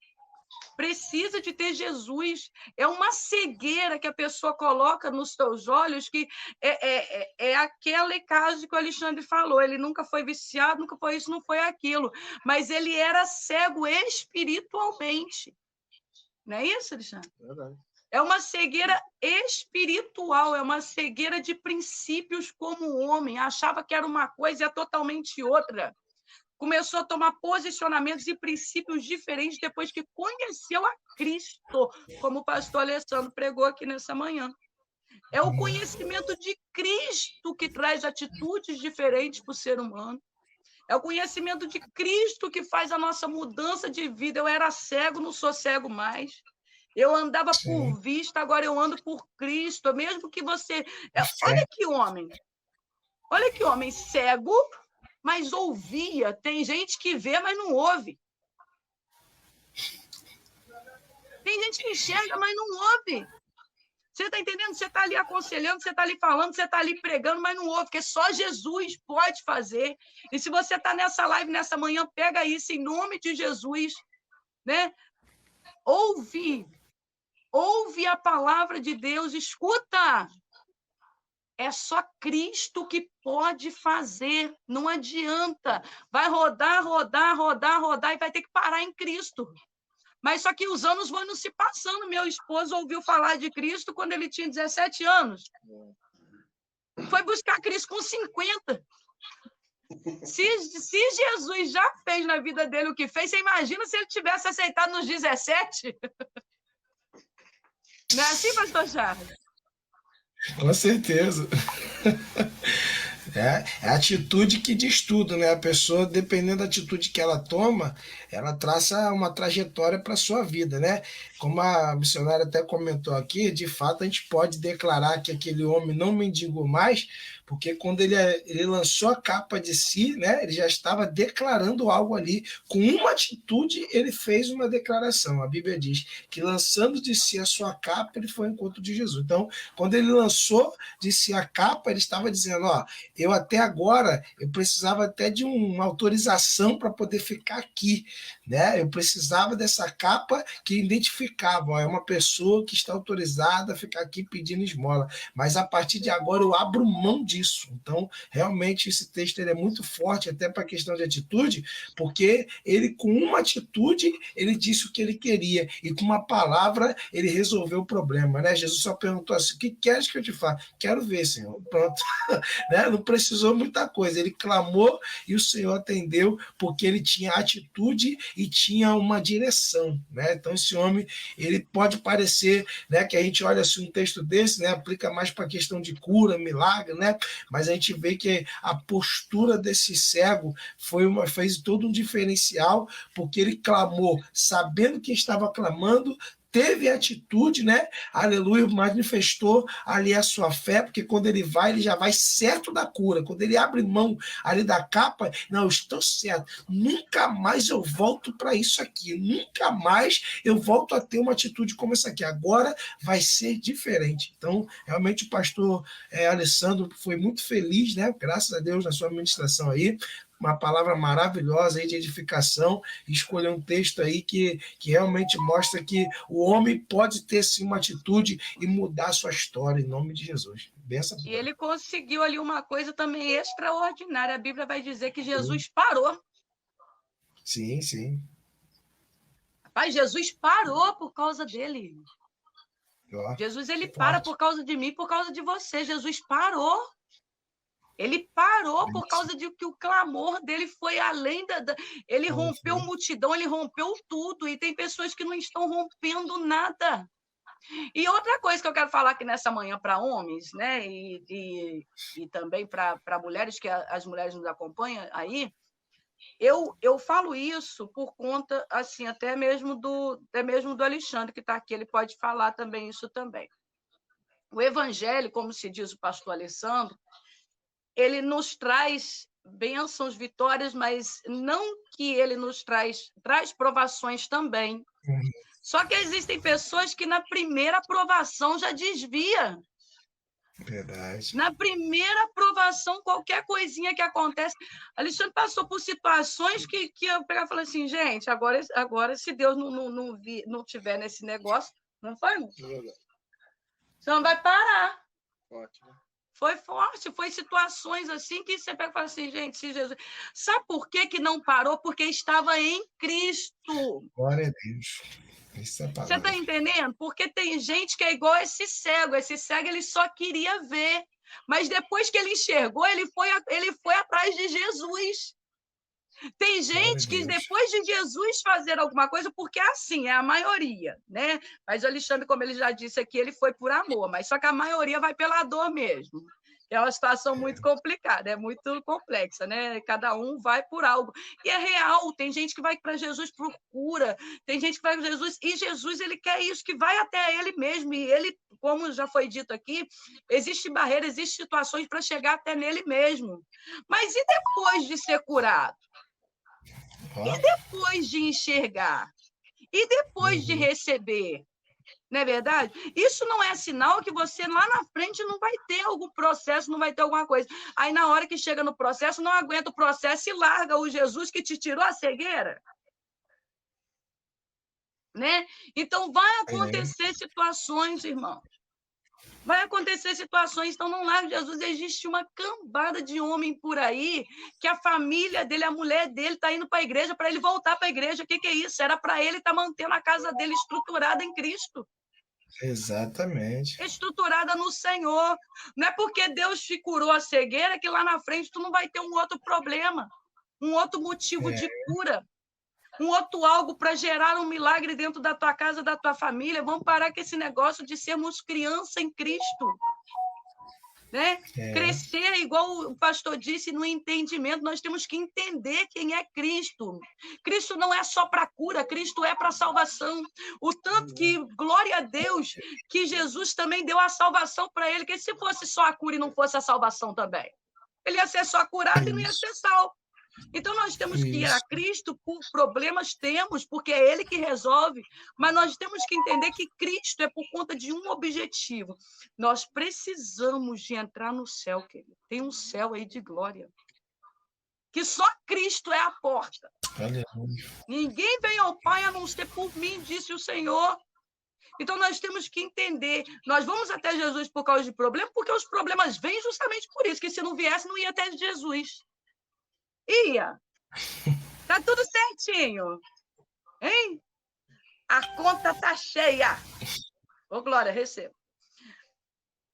Precisa de ter Jesus. É uma cegueira que a pessoa coloca nos seus olhos, que é aquele caso que o Alexandre falou. Ele nunca foi viciado, nunca foi isso, não foi aquilo. Mas ele era cego espiritualmente. Não é isso, Alexandre?
Verdade.
É uma cegueira espiritual, é uma cegueira de princípios como homem. Achava que era uma coisa e é totalmente outra. Começou a tomar posicionamentos e princípios diferentes depois que conheceu a Cristo, como o pastor Alessandro pregou aqui nessa manhã. É o conhecimento de Cristo que traz atitudes diferentes para o ser humano. É o conhecimento de Cristo que faz a nossa mudança de vida. Eu era cego, não sou cego mais. Eu andava por vista, agora eu ando por Cristo. Mesmo que você... Olha que homem cego, mas ouvia. Tem gente que vê, mas não ouve. Tem gente que enxerga, mas não ouve. Você está entendendo? Você está ali aconselhando, você está ali falando, você está ali pregando, mas não ouve, porque só Jesus pode fazer. E se você está nessa live, nessa manhã, pega isso em nome de Jesus, né? Ouve a palavra de Deus, escuta. É só Cristo que pode fazer, não adianta. Vai rodar e vai ter que parar em Cristo. Mas só que os anos vão se passando. Meu esposo ouviu falar de Cristo quando ele tinha 17 anos. Foi buscar Cristo com 50. Se Jesus já fez na vida dele o que fez, você imagina se ele tivesse aceitado nos 17? Não é assim, pastor Charles?
Com certeza. É a atitude que diz tudo, né? A pessoa, dependendo da atitude que ela toma, ela traça uma trajetória para a sua vida, né? Como a missionária até comentou aqui, de fato a gente pode declarar que aquele homem não mendigou mais, porque quando ele lançou a capa de si, né? Ele já estava declarando algo ali. Com uma atitude, ele fez uma declaração. A Bíblia diz que lançando de si a sua capa, ele foi ao encontro de Jesus. Então, quando ele lançou de si a capa, ele estava dizendo, ó, eu até agora, eu precisava até de uma autorização para poder ficar aqui, né? Eu precisava dessa capa que identificava, ó, é uma pessoa que está autorizada a ficar aqui pedindo esmola, mas a partir de agora eu abro mão disso. Então, realmente, esse texto ele é muito forte, até para a questão de atitude, porque ele, com uma atitude, ele disse o que ele queria, e com uma palavra, ele resolveu o problema, né? Jesus só perguntou assim, o que queres que eu te faça? Quero ver, Senhor. Pronto. Né? Não precisou muita coisa, ele clamou e o Senhor atendeu, porque ele tinha atitude e tinha uma direção, né? Então esse homem, ele pode parecer, né, que a gente olha assim um texto desse, né, aplica mais para a questão de cura, milagre, né? Mas a gente vê que a postura desse cego fez todo um diferencial, porque ele clamou sabendo que estava clamando, teve atitude, né? Aleluia, manifestou ali a sua fé, porque quando ele já vai certo da cura. Quando ele abre mão ali da capa, não, eu estou certo, nunca mais eu volto para isso aqui, nunca mais eu volto a ter uma atitude como essa aqui. Agora vai ser diferente. Então, realmente o pastor Alessandro foi muito feliz, né? Graças a Deus na sua ministração aí. Uma palavra maravilhosa aí de edificação, escolher um texto aí que realmente mostra que o homem pode ter sim uma atitude e mudar a sua história, em nome de Jesus. Benção.
E ele conseguiu ali uma coisa também extraordinária. A Bíblia vai dizer que Jesus parou.
Sim, sim.
Rapaz, Jesus parou por causa dele. Jesus, ele para por causa de mim, por causa de você. Jesus parou. Ele parou por causa de que o clamor dele foi além ele rompeu multidão, ele rompeu tudo, e tem pessoas que não estão rompendo nada. E outra coisa que eu quero falar aqui nessa manhã para homens, né, e também para mulheres, que as mulheres nos acompanham aí, eu falo isso por conta, assim, até mesmo do Alexandre, que está aqui, ele pode falar também isso também. O evangelho, como se diz o pastor Alessandro, ele nos traz bênçãos, vitórias, mas não que ele nos traz provações também. Só que existem pessoas que na primeira provação já desvia.
Verdade.
Na primeira provação, qualquer coisinha que acontece... Alexandre passou por situações que eu pegava e falei assim, gente, agora se Deus não tiver nesse negócio, não foi? Você não vai parar.
Ótimo.
Foi forte, foi situações assim que você pega e fala assim, gente, se Jesus... Sabe por que não parou? Porque estava em Cristo.
Glória a Deus. Isso é
você está entendendo? Porque tem gente que é igual esse cego ele só queria ver, mas depois que ele enxergou, ele foi atrás de Jesus. Tem gente que depois de Jesus fazer alguma coisa, porque assim, é a maioria, né? Mas o Alexandre, como ele já disse aqui, ele foi por amor, mas só que a maioria vai pela dor mesmo. É uma situação muito complicada, é muito complexa, né? Cada um vai por algo. E é real, tem gente que vai para Jesus por cura, tem gente que vai para Jesus, e Jesus, ele quer isso, que vai até ele mesmo, e ele, como já foi dito aqui, existe barreira, existem situações para chegar até nele mesmo. Mas e depois de ser curado? E depois de enxergar? E depois de receber? Não é verdade? Isso não é sinal que você lá na frente não vai ter algum processo, não vai ter alguma coisa. Aí, na hora que chega no processo, não aguenta o processo e larga o Jesus que te tirou a cegueira. Né? Então, vai acontecer situações, irmão. Vai acontecer situações, então não larga Jesus. Existe uma cambada de homem por aí que a família dele, a mulher dele, está indo para a igreja para ele voltar para a igreja. O que é isso? Era para ele estar mantendo a casa dele estruturada em Cristo.
Exatamente.
Estruturada no Senhor. Não é porque Deus te curou a cegueira que lá na frente tu não vai ter um outro problema, um outro motivo de cura, um outro algo para gerar um milagre dentro da tua casa, da tua família. Vamos parar com esse negócio de sermos criança em Cristo. Né? Crescer, igual o pastor disse, no entendimento, nós temos que entender quem é Cristo. Cristo não é só para cura, Cristo é para salvação. O tanto que, glória a Deus, que Jesus também deu a salvação para ele, que se fosse só a cura e não fosse a salvação também, ele ia ser só curado e não ia ser salvo. Então, nós temos que ir a Cristo por problemas, temos, porque é Ele que resolve, mas nós temos que entender que Cristo é por conta de um objetivo. Nós precisamos de entrar no céu, querido. Tem um céu aí de glória. Que só Cristo é a porta. Ninguém vem ao Pai a não ser por mim, disse o Senhor. Então, nós temos que entender. Nós vamos até Jesus por causa de problemas, porque os problemas vêm justamente por isso, que se não viesse, não ia até Jesus. Ia. Tá tudo certinho. Hein? A conta tá cheia. Ô, Glória, receba.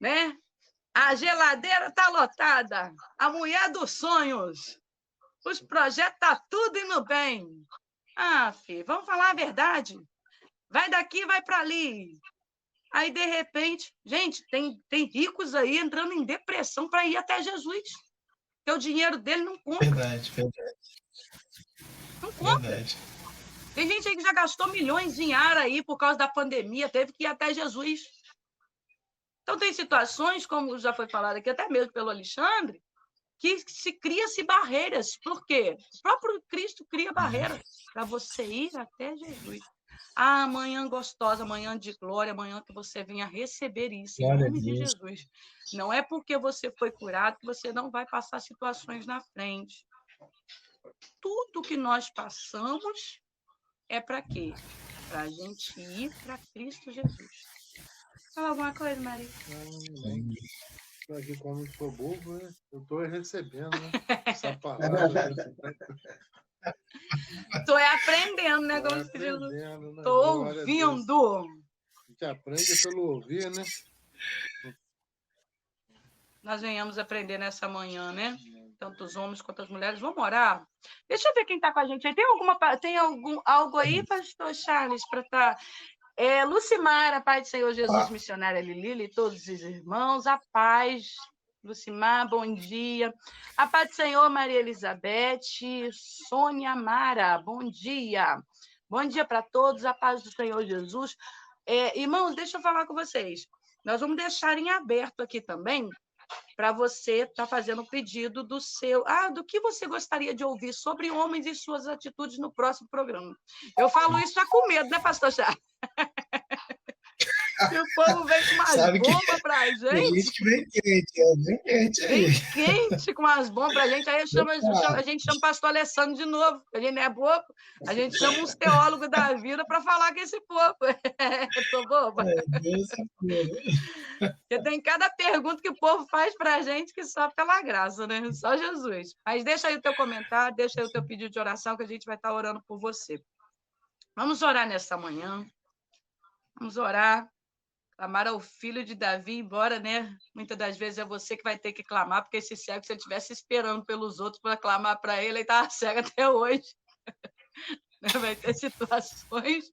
Né? A geladeira tá lotada. A mulher dos sonhos. Os projetos tá tudo indo bem. Ah, filho, vamos falar a verdade. Vai daqui, vai para ali. Aí, de repente, gente, tem ricos aí entrando em depressão para ir até Jesus. Porque o dinheiro dele não compra.
Verdade.
Não compra.
Verdade.
Tem gente aí que já gastou milhões em ar aí por causa da pandemia, teve que ir até Jesus. Então, tem situações, como já foi falado aqui, até mesmo pelo Alexandre, que se cria-se barreiras. Por quê? O próprio Cristo cria barreiras para você ir até Jesus. Ah, amanhã gostosa, amanhã de glória, amanhã que você venha receber isso, em nome de Jesus. Não é porque você foi curado que você não vai passar situações na frente. Tudo que nós passamos é para quê? Para a gente ir para Cristo Jesus. Fala alguma coisa, Maria?
Estou aqui como sou bobo, né? Eu estou recebendo, né? Essa palavra.
Estou aprendendo, né? Como se diz. Estou ouvindo.
A gente aprende pelo ouvir, né?
Nós venhamos aprender nessa manhã, né? Tanto os homens quanto as mulheres. Vamos orar? Deixa eu ver quem está com a gente aí. Tem algo aí, pastor Charles, para estar... Lucimara, Pai do Senhor Jesus, missionária Lili, todos os irmãos, a paz. Lucimar, bom dia. A paz do Senhor, Maria Elizabeth, Sônia Mara, bom dia. Bom dia para todos, a paz do Senhor Jesus. Irmãos, deixa eu falar com vocês. Nós vamos deixar em aberto aqui também, para você estar fazendo o pedido do que você gostaria de ouvir sobre homens e suas atitudes no próximo programa. Eu falo isso já com medo, né, pastor Charles? E o povo vem com umas bombas pra gente.
Tem gente que vem quente, aí.
Vem quente com umas bombas pra gente. Aí a gente chama o pastor Alessandro de novo. A gente não é bobo. A gente chama uns teólogos da vida para falar com esse povo. Tô boba. Porque tem cada pergunta que o povo faz pra gente que só pela graça, né? Só Jesus. Mas deixa aí o teu comentário, deixa aí o teu pedido de oração, que a gente vai estar orando por você. Vamos orar nessa manhã. Vamos orar. Clamar ao filho de Davi, embora, né? Muitas das vezes é você que vai ter que clamar, porque esse cego, se ele estivesse esperando pelos outros para clamar para ele, ele estava cego até hoje. Vai ter situações.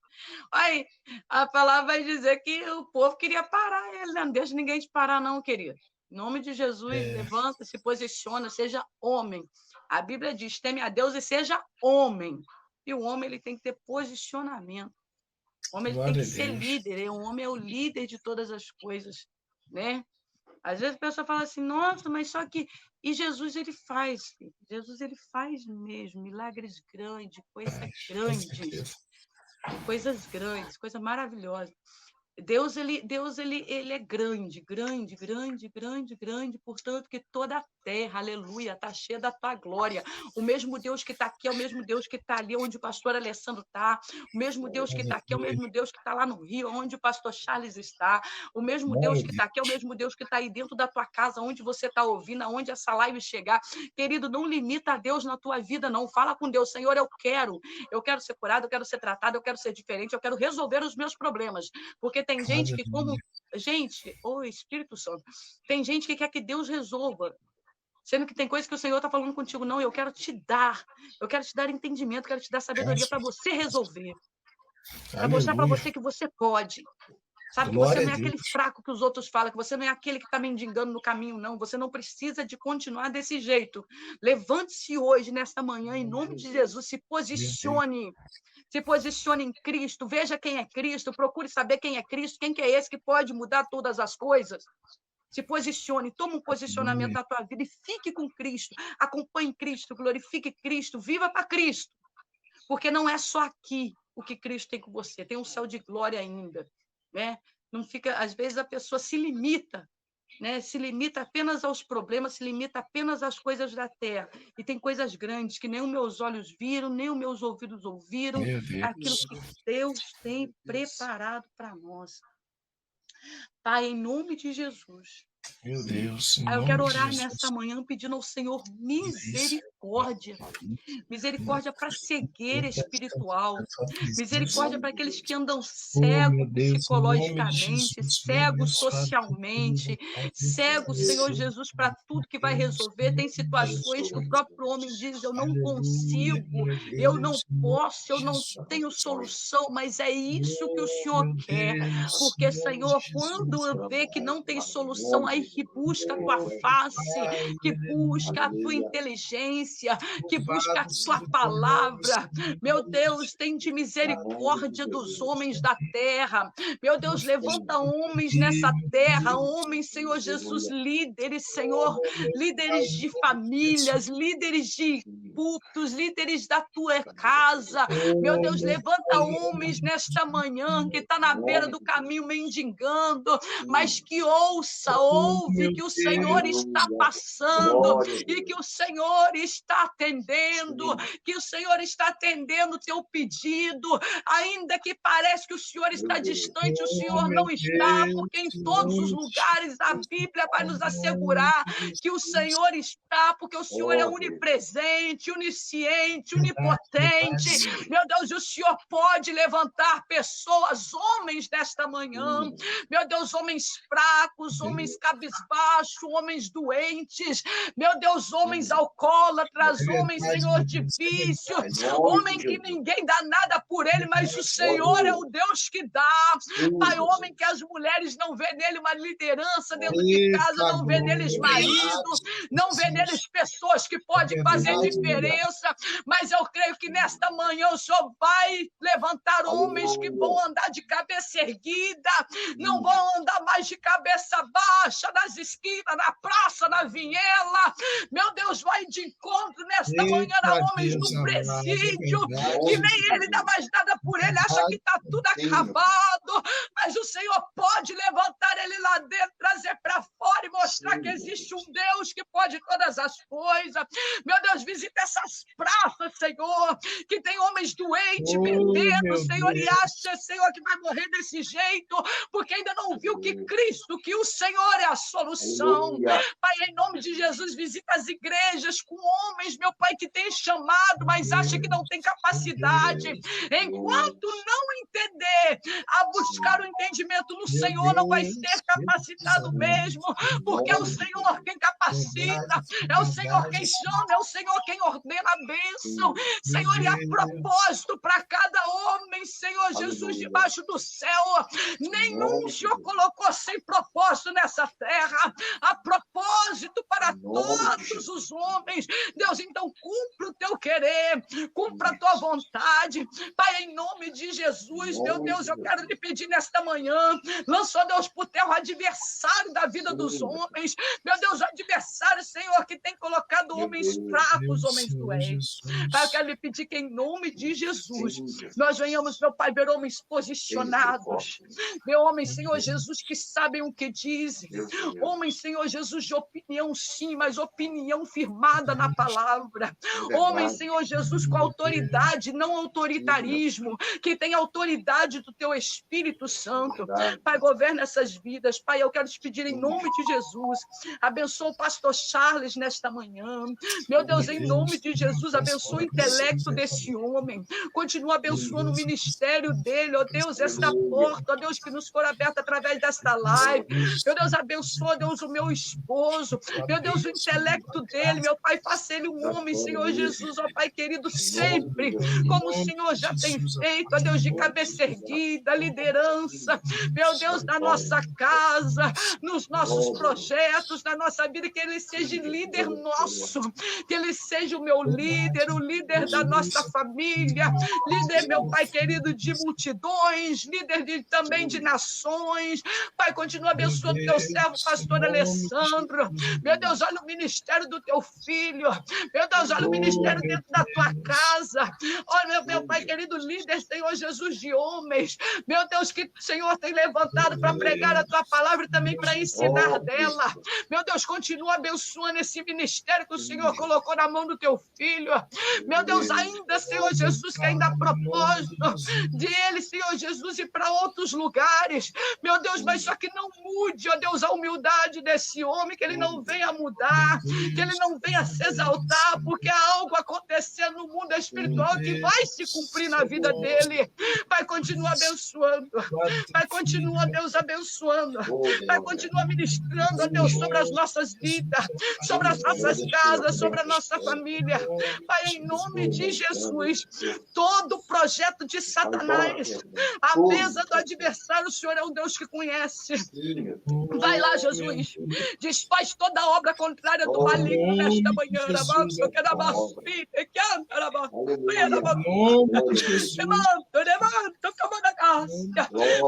Aí, a palavra vai dizer que o povo queria parar ele, não deixa ninguém te parar, não, querido. Em nome de Jesus, levanta, se posiciona, seja homem. A Bíblia diz, teme a Deus e seja homem. E o homem ele tem que ter posicionamento. O homem ele tem que ser líder. O homem é o líder de todas as coisas, né? Às vezes a pessoa fala assim, nossa, mas só que... E Jesus, ele faz. Jesus, ele faz mesmo milagres grandes, coisas grandes, coisa maravilhosa. Deus ele é grande, portanto que toda a terra, aleluia, está cheia da tua glória. O mesmo Deus que está aqui é o mesmo Deus que está ali onde o pastor Alessandro está, o mesmo Deus que está aqui é o mesmo Deus que está lá no Rio, onde o pastor Charles está, o mesmo Deus que está aqui é o mesmo Deus que está aí dentro da tua casa, onde você está ouvindo, aonde essa live chegar. Querido, não limita a Deus na tua vida, não. Fala com Deus, Senhor, eu quero ser curado, eu quero ser tratado, eu quero ser diferente, eu quero resolver os meus problemas, porque tem gente que, Espírito Santo, tem gente que quer que Deus resolva, sendo que tem coisas que o Senhor está falando contigo. Não, eu quero te dar entendimento, quero te dar sabedoria para você resolver, para mostrar para você que você pode. Sabe, que você não é aquele fraco que os outros falam, que você não é aquele que está mendigando no caminho, não. Você não precisa de continuar desse jeito. Levante-se hoje, nesta manhã, em nome de Jesus, se posicione. Se posicione em Cristo, veja quem é Cristo, procure saber quem é Cristo, quem que é esse que pode mudar todas as coisas. Se posicione, toma um posicionamento na tua vida e fique com Cristo. Acompanhe Cristo, glorifique Cristo, viva para Cristo. Porque não é só aqui o que Cristo tem com você, tem um céu de glória ainda, né? Não fica, às vezes a pessoa se limita, né? Se limita apenas aos problemas, se limita apenas às coisas da terra. E tem coisas grandes que nem os meus olhos viram, nem os meus ouvidos ouviram, aquilo que Deus tem preparado para nós. Pai, em nome de Jesus.
Meu Deus.
Eu quero orar nesta manhã pedindo ao Senhor misericórdia. Misericórdia para cegueira espiritual. Misericórdia para aqueles que andam cegos psicologicamente, cegos socialmente, cegos, Senhor Jesus, para tudo que vai resolver. Tem situações que o próprio homem diz, eu não consigo, eu não posso, eu não tenho solução, mas é isso que o Senhor quer. Porque, Senhor, quando vê que não tem solução, aí que busca a tua face, que busca a tua inteligência, que busca a tua palavra. Meu Deus, tem de misericórdia dos homens da terra. Meu Deus, levanta homens nessa terra, homens, Senhor Jesus, líderes, Senhor, líderes de famílias, líderes de cultos, líderes da tua casa. Meu Deus, levanta homens nesta manhã que está na beira do caminho mendigando, mas que ouve que o Senhor está passando e que o Senhor está atendendo, que o Senhor está atendendo o teu pedido, ainda que parece que o Senhor está distante, o Senhor não está, porque em todos os lugares a Bíblia vai nos assegurar que o Senhor está, porque o Senhor é onipresente, onisciente, onipotente. Meu Deus, o Senhor pode levantar pessoas, homens desta manhã, meu Deus, homens fracos, homens cabisbaixos, homens doentes, meu Deus, homens alcoólatras, homens, Senhor, de vício, homem que ninguém dá nada por ele, mas o Senhor é o Deus que dá. Pai, homem que as mulheres não vê nele uma liderança dentro de casa, não vê neles marido, não vê neles pessoas que podem fazer diferença, mas eu creio que nesta manhã o Senhor vai levantar homens que vão andar de cabeça erguida, não vão andar mais de cabeça baixa, nas esquinas, na praça, na viela. Meu Deus, vai de encontro nesta manhã a homens do presídio, que nem ele dá mais nada por ele, acha que está tudo acabado, mas o Senhor pode levantar ele lá dentro, trazer para fora e mostrar que existe um Deus que pode todas as coisas. Meu Deus, visita essas praças, Senhor, que tem homens doentes, bebendo, Senhor, e acha, Senhor, que vai morrer desse jeito, porque ainda não viu que Cristo, que o Senhor é a solução. Pai, em nome de Jesus, visita as igrejas com homens, meu Pai, que tem chamado, mas acha que não tem capacidade. Enquanto não entender a buscar o entendimento no Senhor não vai ser capacitado mesmo, porque é o Senhor quem capacita, é o Senhor quem chama, é o Senhor quem ordena a bênção, Senhor, e a propósito para cada homem, Senhor Jesus, debaixo do céu. Nenhum Senhor colocou sem propósito nessa terra, a propósito para todos os homens. Deus, então cumpra o teu querer, cumpra a tua vontade, Pai, em nome de Jesus. Meu Deus, eu quero lhe pedir nesta manhã, lançou Deus por terra o adversário da vida dos homens, meu Deus, o adversário, Senhor, que tem colocado homens fracos, homens doentes. Pai, eu quero lhe pedir que em nome de Jesus, nós venhamos, meu Pai, ver homens posicionados, ver homens, Senhor Jesus, que sabem o que dizem, homens, Senhor Jesus, de opinião sim, mas opinião firmada na palavra, homens, Senhor Jesus, com autoridade, não autoritarismo, que tem autoridade do teu Espírito Santo. Pai, governa essas vidas. Pai, eu quero te pedir em nome de Jesus, abençoa o pastor Charles nesta manhã, meu Deus, em nome de Jesus, abençoa o intelecto desse homem, continua abençoando o ministério dele, ó Deus, esta porta, ó Deus, que nos for aberta através desta live, meu Deus, abençoa, Deus, o meu esposo, meu Deus, o intelecto dele, meu Pai, faça ele um homem, Senhor Jesus, ó Pai querido, sempre, como o Senhor já tem feito, ó Deus, de cabeça erguida, liderança, meu Deus, na nossa casa, nos nossos projetos, na nossa vida, que ele seja líder nosso, que ele seja o meu líder, o líder da nossa família, líder, meu Pai querido, de multidões, líder também de nações. Pai, continua abençoando teu servo, pastor Alessandro. Meu Deus, olha o ministério do teu filho. Meu Deus, olha o ministério dentro da tua casa. Olha, meu Pai querido, líder, Senhor Jesus, de homens. Meu Deus, que o Senhor tem levantado para pregar a tua palavra e também para ensinar dela. Meu Deus, continua abençoando esse ministério que o Senhor colocou na mão do teu filho. Meu Deus, ainda, Senhor Jesus, que ainda há propósito de ele, Senhor Jesus, ir para outros lugares. Meu Deus, mas só que não mude, ó Deus, a humildade desse homem, que ele não venha mudar, que ele não venha se exaltar, porque há algo acontecendo no mundo espiritual que vai se cumprir na vida dele. Pai, continua abençoando. Pai, continua, Deus, abençoando. Pai, continua ministrando, ó Deus, sobre as nossas vidas, sobre as nossas casas, sobre a nossa família. Pai, em nome de Jesus, todo projeto de Satanás, a mesa do adversário, o Senhor é um Deus que conhece. Vai lá, Jesus, desfaz toda a obra contrária do maligno nesta manhã.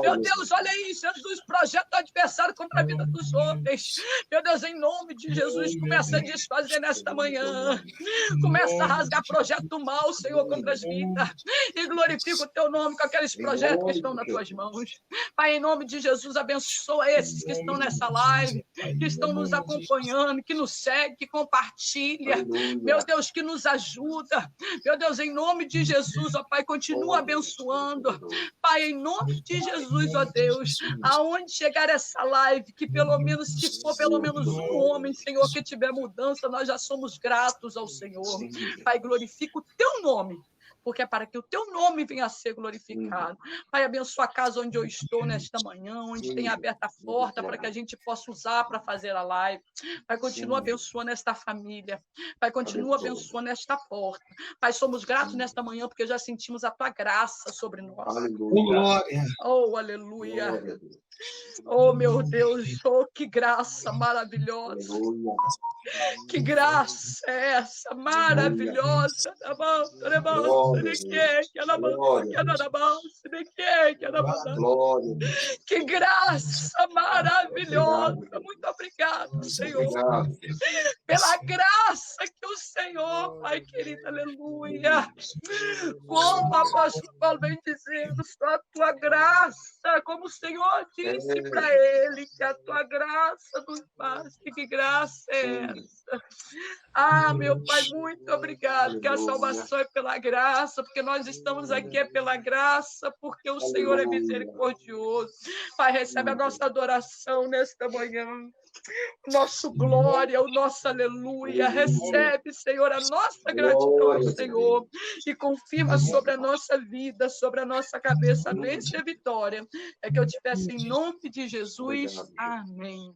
Meu Deus, olha aí, Jesus, projeto do adversário contra a vida dos homens. Meu Deus, em nome de Jesus, começa a desfazer nesta manhã. Começa a rasgar projeto mal, Senhor, contra as vidas. E glorifica o teu nome com aqueles projetos que estão nas tuas mãos. Pai, em nome de Jesus, abençoa esses que estão nessa live, que estão nos acompanhando, que nos segue, que compartilha. Meu Deus, que nos ajuda. Meu Deus, em nome de Jesus, ó Pai, continua abençoando. Pai, em nome de Jesus, ó Deus, aonde chegar essa live, que pelo menos, se for pelo menos um homem, Senhor, que tiver mudança, nós já somos gratos ao Senhor. Pai, glorifica o teu nome, porque é para que o teu nome venha a ser glorificado. Pai, abençoa a casa onde eu estou nesta manhã, onde tem aberta a porta para que a gente possa usar para fazer a live. Pai, continua abençoando esta família. Pai, continua abençoando esta porta. Pai, somos gratos nesta manhã porque já sentimos a tua graça sobre nós.
Glória.
Oh, aleluia. Oh, meu Deus, oh, que graça maravilhosa. Que graça é essa maravilhosa. Que graça maravilhosa. Muito obrigado, Senhor. Pela graça que o Senhor, Pai querido, aleluia. Como o apóstolo Paulo vem dizendo, só a tua graça, como o Senhor disse para ele, que a tua graça nos basta. Que graça é essa? Ah, meu Pai, muito obrigado, que a salvação é pela graça, porque nós estamos aqui é pela graça, porque o Senhor é misericordioso. Pai, recebe a nossa adoração nesta manhã. nosso glória, o nosso aleluia. Recebe, Senhor, a nossa gratidão, Senhor, e confirma sobre a nossa vida, sobre a nossa cabeça a bênção e a vitória. É que eu te peço em nome de Jesus. Amém.